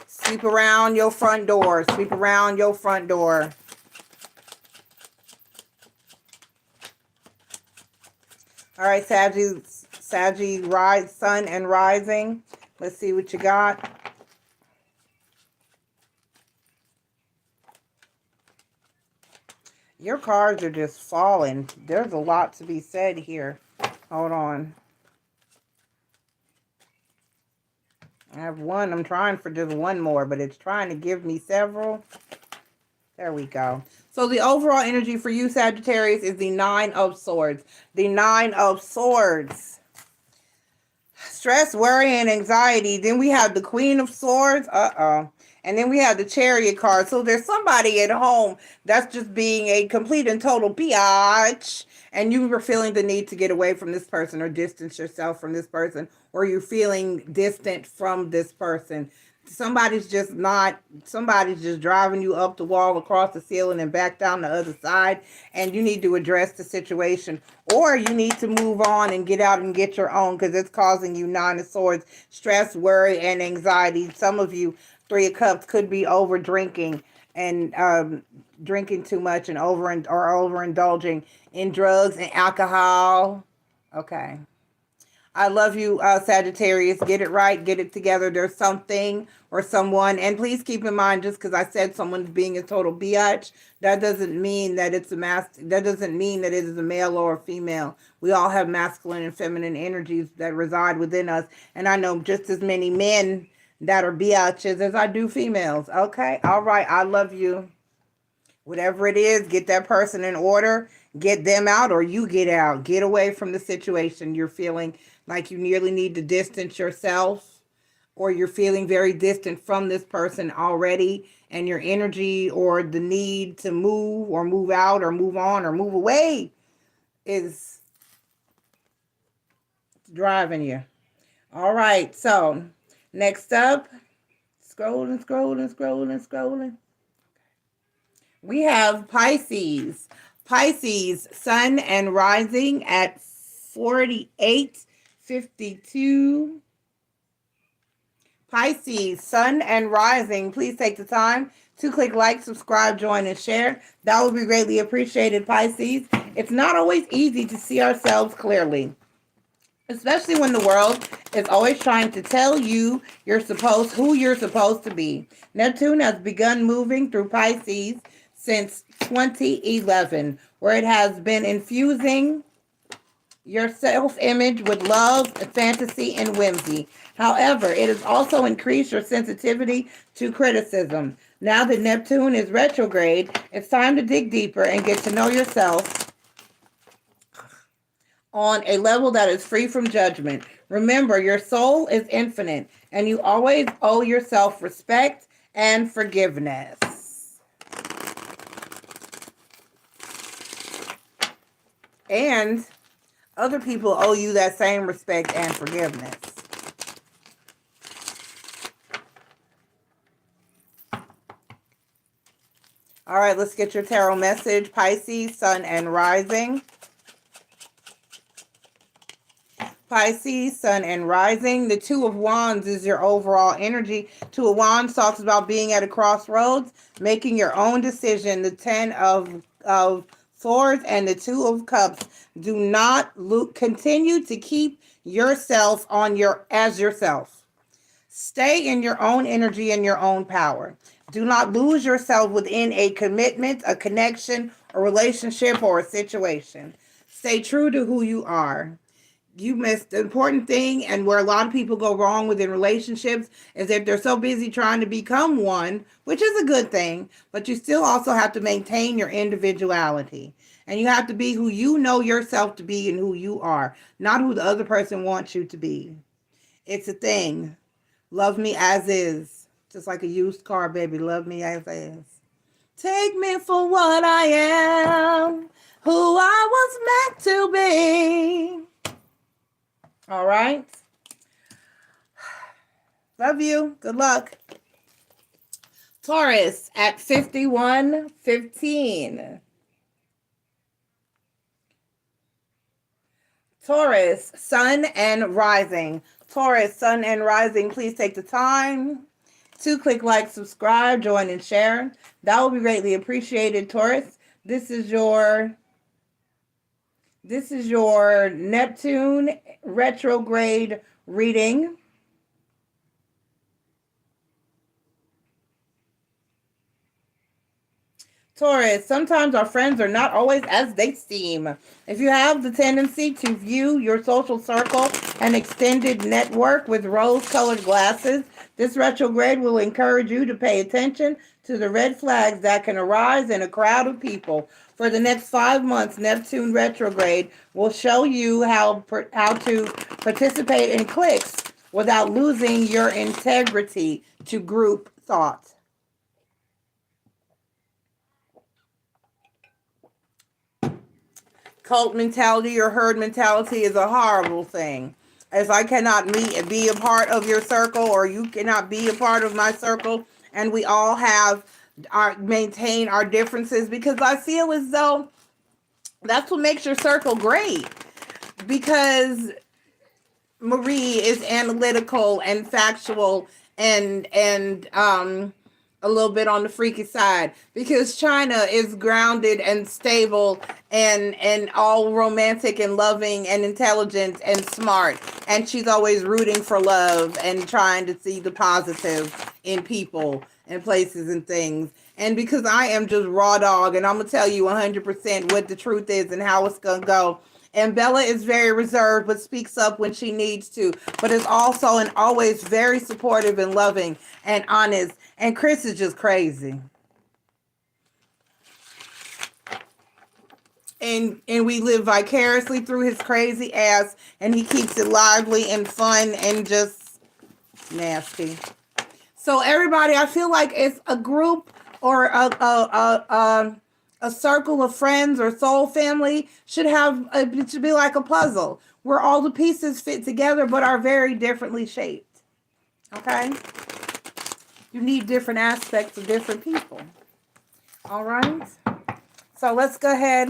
Sweep around your front door. Sweep around your front door. All right, Saggy, sun and rising. Let's see what you got. Your cards are just falling. There's a lot to be said here. Hold on. I have one. I'm trying for just one more, but it's trying to give me several. There we go. So the overall energy for you, Sagittarius, is the 9 of Swords. The 9 of Swords. Stress, worry, and anxiety. Then we have the Queen of Swords. And then we have the Chariot card. So there's somebody at home that's just being a complete and total biatch. And you were feeling the need to get away from this person or distance yourself from this person. Or you're feeling distant from this person. Somebody's just driving you up the wall, across the ceiling, and back down the other side. And you need to address the situation. Or you need to move on and get out and get your own, because it's causing you 9 of Swords, stress, worry, and anxiety. Some of you, 3 of Cups, could be over drinking and drinking too much and overindulging in drugs and alcohol. Okay. I love you, Sagittarius. Get it right. Get it together. There's something or someone. And please keep in mind, just because I said someone's being a total biatch, that doesn't mean that it's that doesn't mean that it is a male or a female. We all have masculine and feminine energies that reside within us. And I know just as many men that are biatches as I do females. Okay? All right. I love you. Whatever it is, get that person in order. Get them out, or you get out. Get away from the situation. You're feeling like you nearly need to distance yourself, or you're feeling very distant from this person already, and your energy or the need to move or move out or move on or move away is driving you. All right, so next up, scrolling. We have Pisces. Pisces, sun and rising at 4852. Pisces, sun and rising. Please take the time to click like, subscribe, join, and share. That would be greatly appreciated, Pisces. It's not always easy to see ourselves clearly, especially when the world is always trying to tell you who you're supposed to be. Neptune has begun moving through Pisces since 2011, where it has been infusing your self-image with love, fantasy, and whimsy. However, it has also increased your sensitivity to criticism. Now that Neptune is retrograde, it's time to dig deeper and get to know yourself on a level that is free from judgment. Remember, your soul is infinite, and you always owe yourself respect and forgiveness. And other people owe you that same respect and forgiveness. All right, let's get your tarot message. Pisces, Sun, and Rising. Pisces, Sun, and Rising. The Two of Wands is your overall energy. Two of Wands talks about being at a crossroads, making your own decision. The Ten of Swords and the Two of Cups. Do not continue to keep yourself as yourself. Stay in your own energy and your own power. Do not lose yourself within a commitment, a connection, a relationship, or a situation. Stay true to who you are. You missed the important thing, and where a lot of people go wrong within relationships is that they're so busy trying to become one, which is a good thing, but you still also have to maintain your individuality. And you have to be who you know yourself to be and who you are, not who the other person wants you to be. It's a thing. Love me as is. Just like a used car, baby. Love me as is. Take me for what I am, who I was meant to be. All right. Love you. Good luck. Taurus at 51:15. Taurus, Sun and Rising. Taurus, Sun and Rising, please take the time to click like, subscribe, join, and share. That will be greatly appreciated, Taurus. This is your Neptune retrograde reading. Taurus, sometimes our friends are not always as they seem. If you have the tendency to view your social circle and extended network with rose-colored glasses, this retrograde will encourage you to pay attention to the red flags that can arise in a crowd of people. For the next 5 months, Neptune retrograde will show you how to participate in cliques without losing your integrity to group thought. Cult mentality or herd mentality is a horrible thing. If I cannot be a part of your circle, or you cannot be a part of my circle, and we all maintain our differences, because I feel as though that's what makes your circle great. Because Marie is analytical and factual and a little bit on the freaky side, because China is grounded and stable and all romantic and loving and intelligent and smart, and she's always rooting for love and trying to see the positive in people and places and things. And because I am just raw dog, and I'm gonna tell you 100% what the truth is and how it's gonna go. And Bella is very reserved, but speaks up when she needs to, but is also and always very supportive and loving and honest. And Chris is just crazy. And we live vicariously through his crazy ass, and he keeps it lively and fun and just nasty. So everybody, I feel like it's a group or a circle of friends or soul family it should be like a puzzle where all the pieces fit together but are very differently shaped. Okay? You need different aspects of different people. All right? So let's go ahead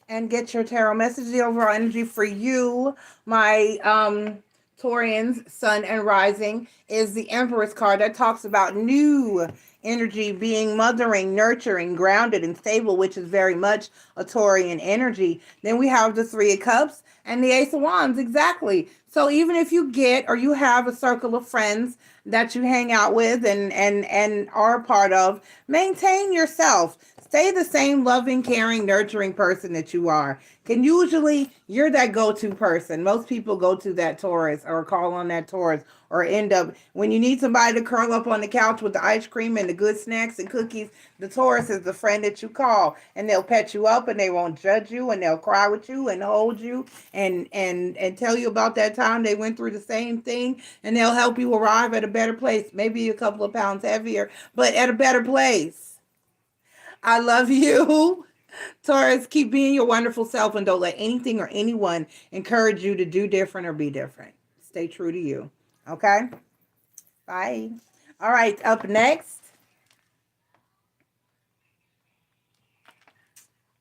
and get your tarot message. The overall energy for you, my Taurians, Sun and Rising, is the Empress card that talks about new energy, being mothering, nurturing, grounded, and stable, which is very much a Taurian energy. Then we have the Three of Cups and the Ace of Wands, exactly. So even if you get or you have a circle of friends that you hang out with and are a part of, maintain yourself. Stay the same loving, caring, nurturing person that you are. Can usually, you're that go-to person. Most people go to that Taurus or call on that Taurus or end up, when you need somebody to curl up on the couch with the ice cream and the good snacks and cookies, the Taurus is the friend that you call, and they'll pet you up and they won't judge you, and they'll cry with you and hold you and tell you about that time they went through the same thing, and they'll help you arrive at a better place, maybe a couple of pounds heavier, but at a better place. I love you. Taurus, keep being your wonderful self and don't let anything or anyone encourage you to do different or be different. Stay true to you. Okay? Bye. All right, up next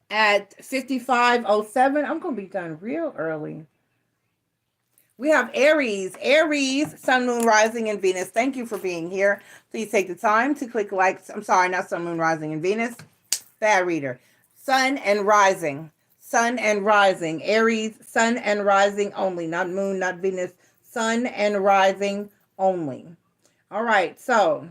at 55:07, I'm going to be done real early. We have Aries. Aries, Sun, Moon, Rising, and Venus. Thank you for being here. Please take the time to click like. I'm sorry, not Sun, Moon, Rising, and Venus. Bad reader. Sun and Rising. Sun and Rising. Aries, Sun and Rising only. Not Moon, not Venus. Sun and Rising only. All right, so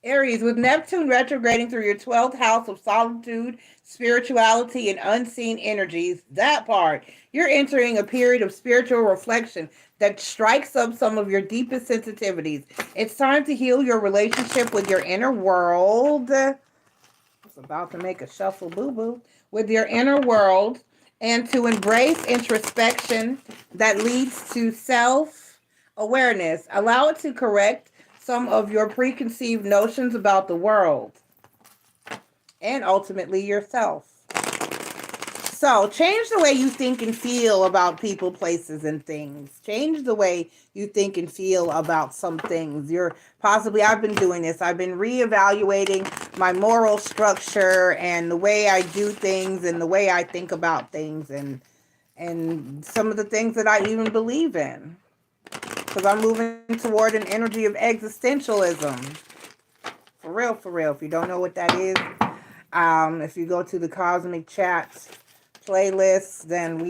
Aries, with Neptune retrograding through your 12th house of solitude, spirituality, and unseen energies, that part, you're entering a period of spiritual reflection that strikes up some of your deepest sensitivities. It's time to heal your relationship with your inner world. I was about to make a shuffle boo-boo. With your inner world, and to embrace introspection that leads to self-awareness. Allow it to correct some of your preconceived notions about the world and ultimately yourself. So change the way you think and feel about people, places, and things. Change the way you think and feel about some things. I've been doing this. I've been reevaluating my moral structure and the way I do things and the way I think about things and some of the things that I even believe in. Because I'm moving toward an energy of existentialism. For real. If you don't know what that is, if you go to the Cosmic Chats playlist, then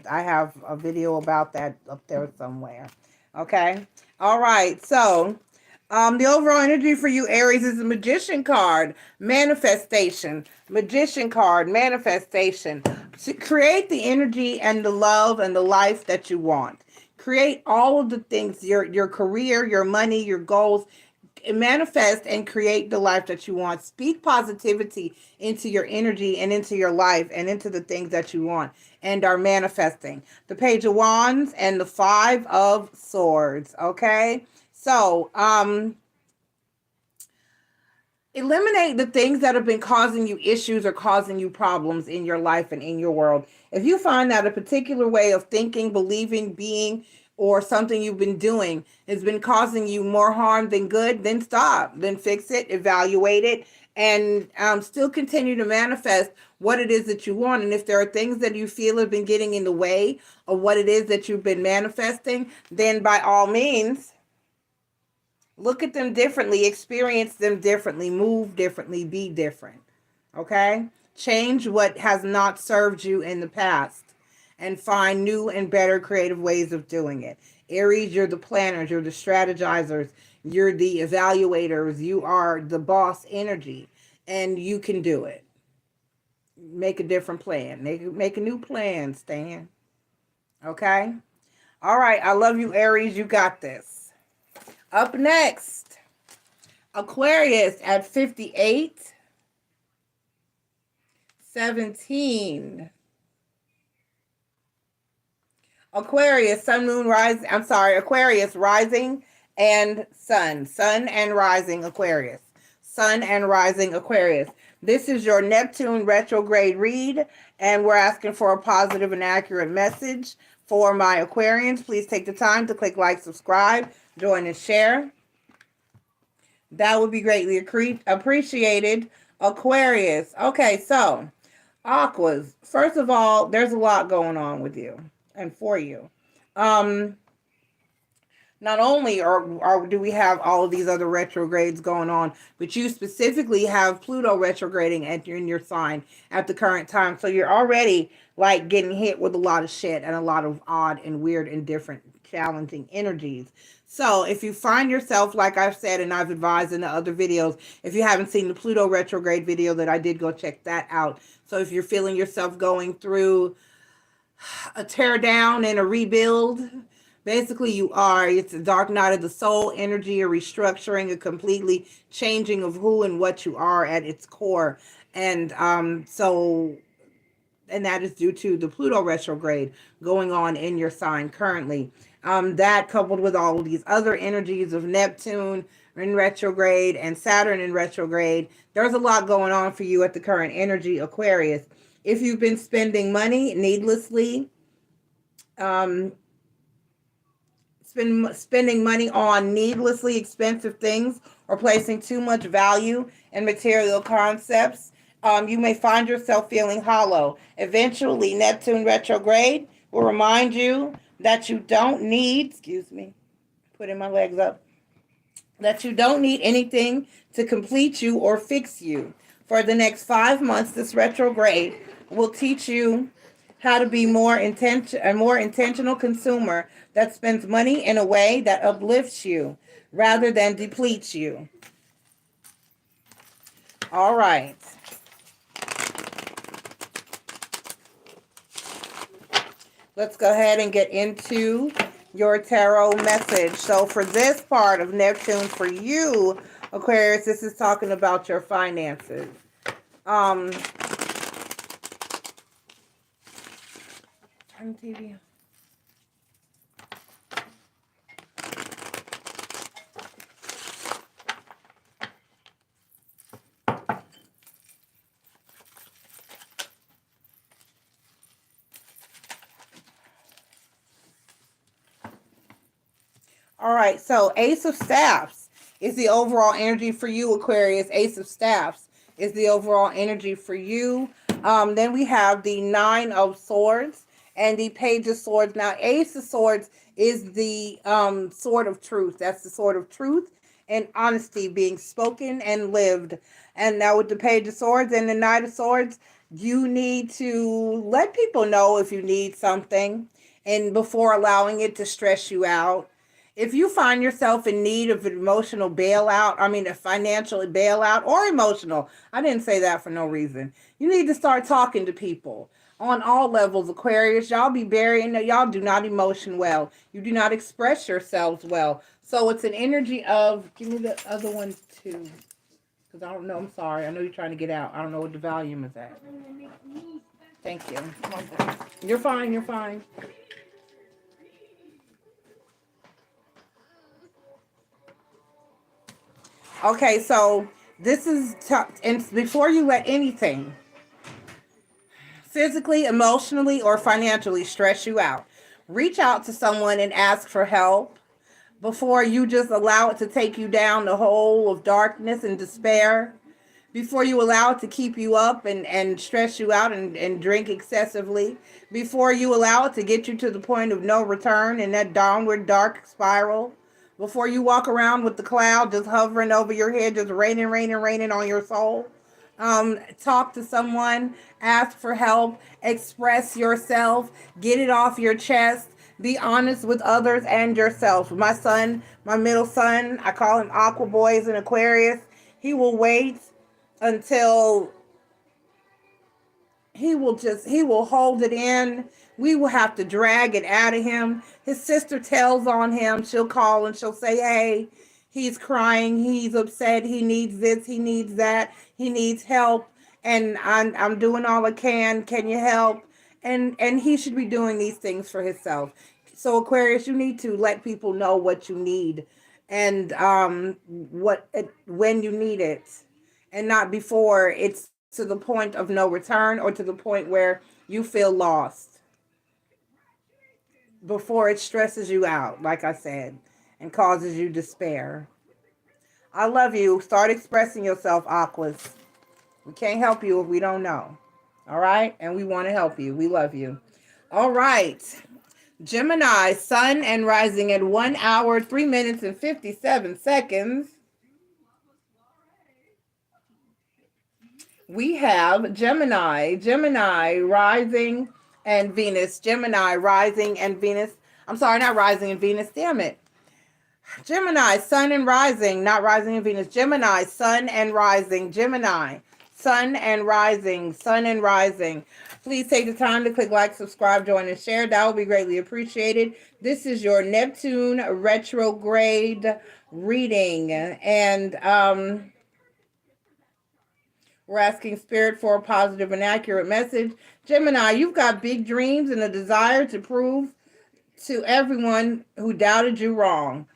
I have a video about that up there somewhere. Okay? All right. So, the overall energy for you, Aries, is the Magician card. Manifestation. Magician card. Manifestation. To create the energy and the love and the life that you want. Create all of the things, your career, your money, your goals. Manifest and create the life that you want. Speak positivity into your energy and into your life and into the things that you want and are manifesting. The Page of Wands and the Five of Swords. Okay? So, eliminate the things that have been causing you issues or causing you problems in your life and in your world. If you find that a particular way of thinking, believing, being, or something you've been doing has been causing you more harm than good, then stop. Then fix it, evaluate it, and still continue to manifest what it is that you want. And if there are things that you feel have been getting in the way of what it is that you've been manifesting, then by all means, look at them differently, experience them differently, move differently, be different. Okay? Change what has not served you in the past and find new and better creative ways of doing it. Aries, you're the planners, you're the strategizers, you're the evaluators, you are the boss energy, and you can do it. Make a different plan. Make a new plan, Stan. Okay? All right, I love you, Aries. You got this. Up next, Aquarius at 58:17. Aquarius, Sun, Moon, Rising. I'm sorry, Aquarius, Rising and Sun. Sun and Rising, Aquarius. Sun and Rising, Aquarius. This is your Neptune retrograde read, and we're asking for a positive and accurate message for my Aquarians. Please take the time to click like, subscribe, join, and share. That would be greatly appreciated. Aquarius. Okay, so Aquas. First of all, there's a lot going on with you and for you. Not only do we have all of these other retrogrades going on, but you specifically have Pluto retrograding in your sign at the current time. So you're already like getting hit with a lot of shit and a lot of odd and weird and different challenging energies. So if you find yourself, like I've said and I've advised in the other videos, if you haven't seen the Pluto retrograde video that I did, go check that out. So if you're feeling yourself going through a tear down and a rebuild, basically you are. It's a dark night of the soul energy, a restructuring, a completely changing of who and what you are at its core. And and that is due to the Pluto retrograde going on in your sign currently. That coupled with all of these other energies of Neptune in retrograde and Saturn in retrograde, there's a lot going on for you at the current energy, Aquarius. If you've been spending money needlessly, spending money on needlessly expensive things or placing too much value in material concepts, you may find yourself feeling hollow. Eventually, Neptune retrograde will remind you that you don't need, putting my legs up, that you don't need anything to complete you or fix you. For the next 5 months, this retrograde will teach you how to be a more intentional consumer that spends money in a way that uplifts you rather than depletes you. All right. Let's go ahead and get into your tarot message. So for this part of Neptune for you, Aquarius, this is talking about your finances. Turn the TV. All right, so Ace of Staffs is the overall energy for you, Aquarius. Ace of Staffs is the overall energy for you. Then we have the Nine of Swords and the Page of Swords. Now, Ace of Swords is the sword of truth. That's the sword of truth and honesty being spoken and lived. And now with the Page of Swords and the Knight of Swords, you need to let people know if you need something and before allowing it to stress you out. If you find yourself in need of an emotional bailout, a financial bailout or emotional, I didn't say that for no reason. You need to start talking to people on all levels, Aquarius. Y'all y'all do not emotion well. You do not express yourselves well. So it's an energy of, give me the other one too. Because I don't know, I'm sorry. I know you're trying to get out. I don't know what the volume is at. Thank you. You're fine, you're fine. Okay, so this is and before you let anything physically, emotionally, or financially stress you out, reach out to someone and ask for help before you just allow it to take you down the hole of darkness and despair. Before you allow it to keep you up and stress you out and drink excessively. Before you allow it to get you to the point of no return in that downward dark spiral. Before you walk around with the cloud just hovering over your head, just raining on your soul. Talk to someone, ask for help, express yourself, get it off your chest, be honest with others and yourself. My son, my middle son, I call him Aqua Boys in Aquarius. He will wait until he will hold it in. We will have to drag it out of him. His sister tells on him. She'll call and she'll say, hey, he's crying. He's upset. He needs this. He needs that. He needs help. And I'm doing all I can. Can you help? And he should be doing these things for himself. So Aquarius, you need to let people know what you need and when you need it, and not before it's to the point of no return or to the point where you feel lost. Before it stresses you out, like I said, and causes you despair. I love you. Start expressing yourself, Aquas. We can't help you if we don't know. All right? And we want to help you. We love you. All right. Gemini, sun and rising at 1 hour, 3 minutes, and 57 seconds. We have Gemini rising and Venus. Gemini rising and Venus. I'm sorry, not rising and Venus. Damn it. Gemini, sun and rising, not rising in Venus. Gemini, sun and rising. Gemini, sun and rising, sun and rising. Please take the time to click like, subscribe, join, and share. That will be greatly appreciated. This is your Neptune retrograde reading. And we're asking Spirit for a positive and accurate message. Gemini, you've got big dreams and a desire to prove to everyone who doubted you wrong.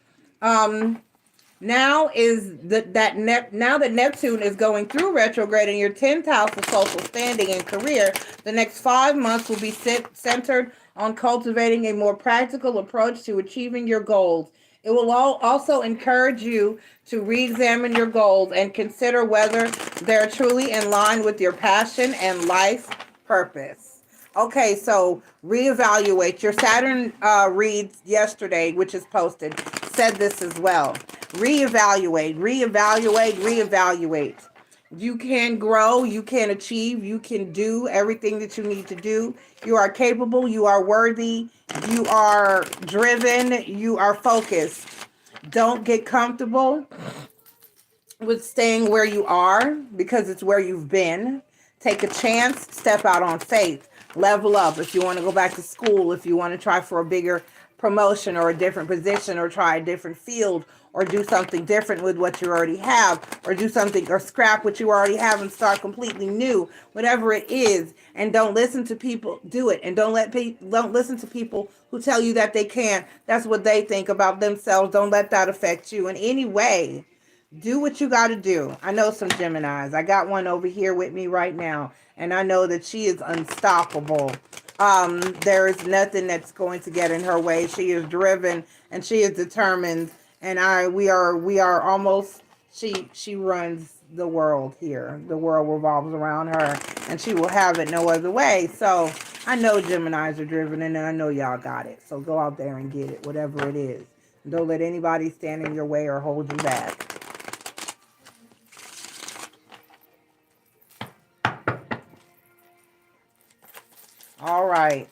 Now that Neptune is going through retrograde in your 10th house of social standing and career, the next 5 months will be centered on cultivating a more practical approach to achieving your goals. It will also encourage you to re-examine your goals and consider whether they're truly in line with your passion and life purpose. Okay, so reevaluate. Your Saturn read yesterday, which is posted, said this as well. Reevaluate, reevaluate, reevaluate. You can grow, you can achieve, you can do everything that you need to do. You are capable, you are worthy, you are driven, you are focused. Don't get comfortable with staying where you are because it's where you've been. Take a chance, step out on faith, level up. If you want to go back to school, if you want to try for a bigger promotion or a different position or try a different field or do something different with what you already have or do something or scrap what you already have and start completely new, whatever it is. And don't listen to people, do it. And don't listen to people who tell you that they can't. That's what they think about themselves. Don't let that affect you in any way. Do what you got to do. I know some Geminis. I got one over here with me right now, and I know that she is unstoppable. There is nothing that's going to get in her way. She is driven and she is determined. And we are almost. She runs the world here. The world revolves around her, and she will have it no other way. So I know Geminis are driven, and I know y'all got it. So go out there and get it, whatever it is. Don't let anybody stand in your way or hold you back. All right.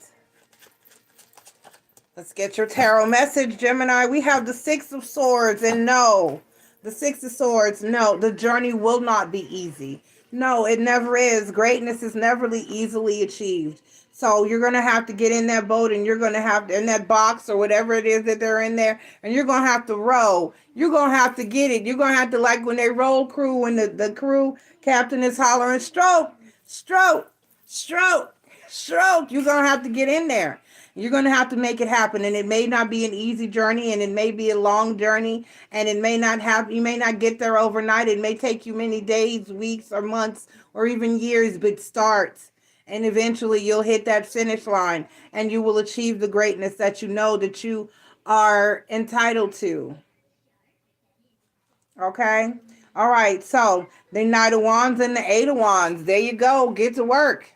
Let's get your tarot message, Gemini. We have the Six of Swords, and no. The Six of Swords, no. The journey will not be easy. No, it never is. Greatness is never easily achieved. So you're going to have to get in that boat, and you're going to have to, in that box or whatever it is that they're in there, and you're going to have to row. You're going to have to get it. You're going to have to, like when they roll crew, when the crew captain is hollering, stroke, stroke, stroke, stroke. You're going to have to get in there. You're going to have to make it happen. And it may not be an easy journey, and it may be a long journey, and it may not have, you may not get there overnight. It may take you many days, weeks, or months, or even years, but start. And eventually you'll hit that finish line, and you will achieve the greatness that you know that you are entitled to. Okay? All right. So the Knight of Wands and the Eight of Wands. There you go. Get to work.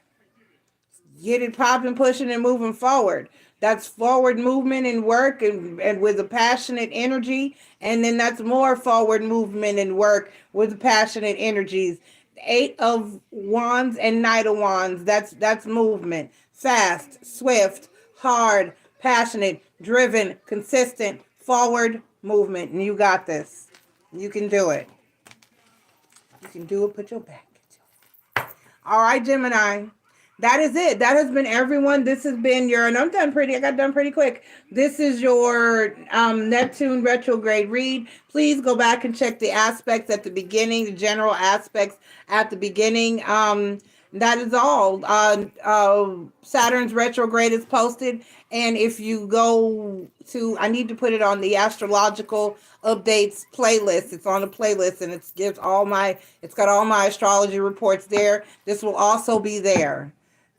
Get it popping, pushing, and moving forward. That's forward movement and work and with a passionate energy. And then that's more forward movement and work with passionate energies. Eight of Wands and Knight of Wands. That's movement. Fast, swift, hard, passionate, driven, consistent, forward movement. And you got this. You can do it. You can do it. Put your back into it. All right, Gemini. That is it. That has been everyone. This has been your, and I got done pretty quick. This is your Neptune retrograde read. Please go back and check the aspects at the beginning, the general aspects at the beginning. That is all. Saturn's retrograde is posted. And if you go to, I need to put it on the astrological updates playlist. It's on the playlist, and it's got all my astrology reports there. This will also be there.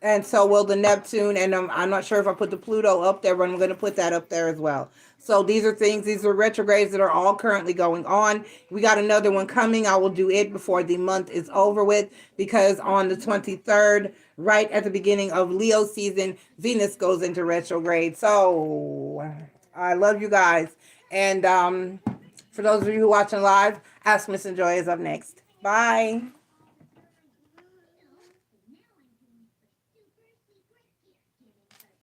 And so will the Neptune, and I'm not sure if I put the Pluto up there, but I'm going to put that up there as well. So these are retrogrades that are all currently going on. We got another one coming. I will do it before the month is over with, because on the 23rd, right at the beginning of Leo season, Venus goes into retrograde. So I love you guys. And for those of you who are watching live, Ask Miss and Joy is up next. Bye.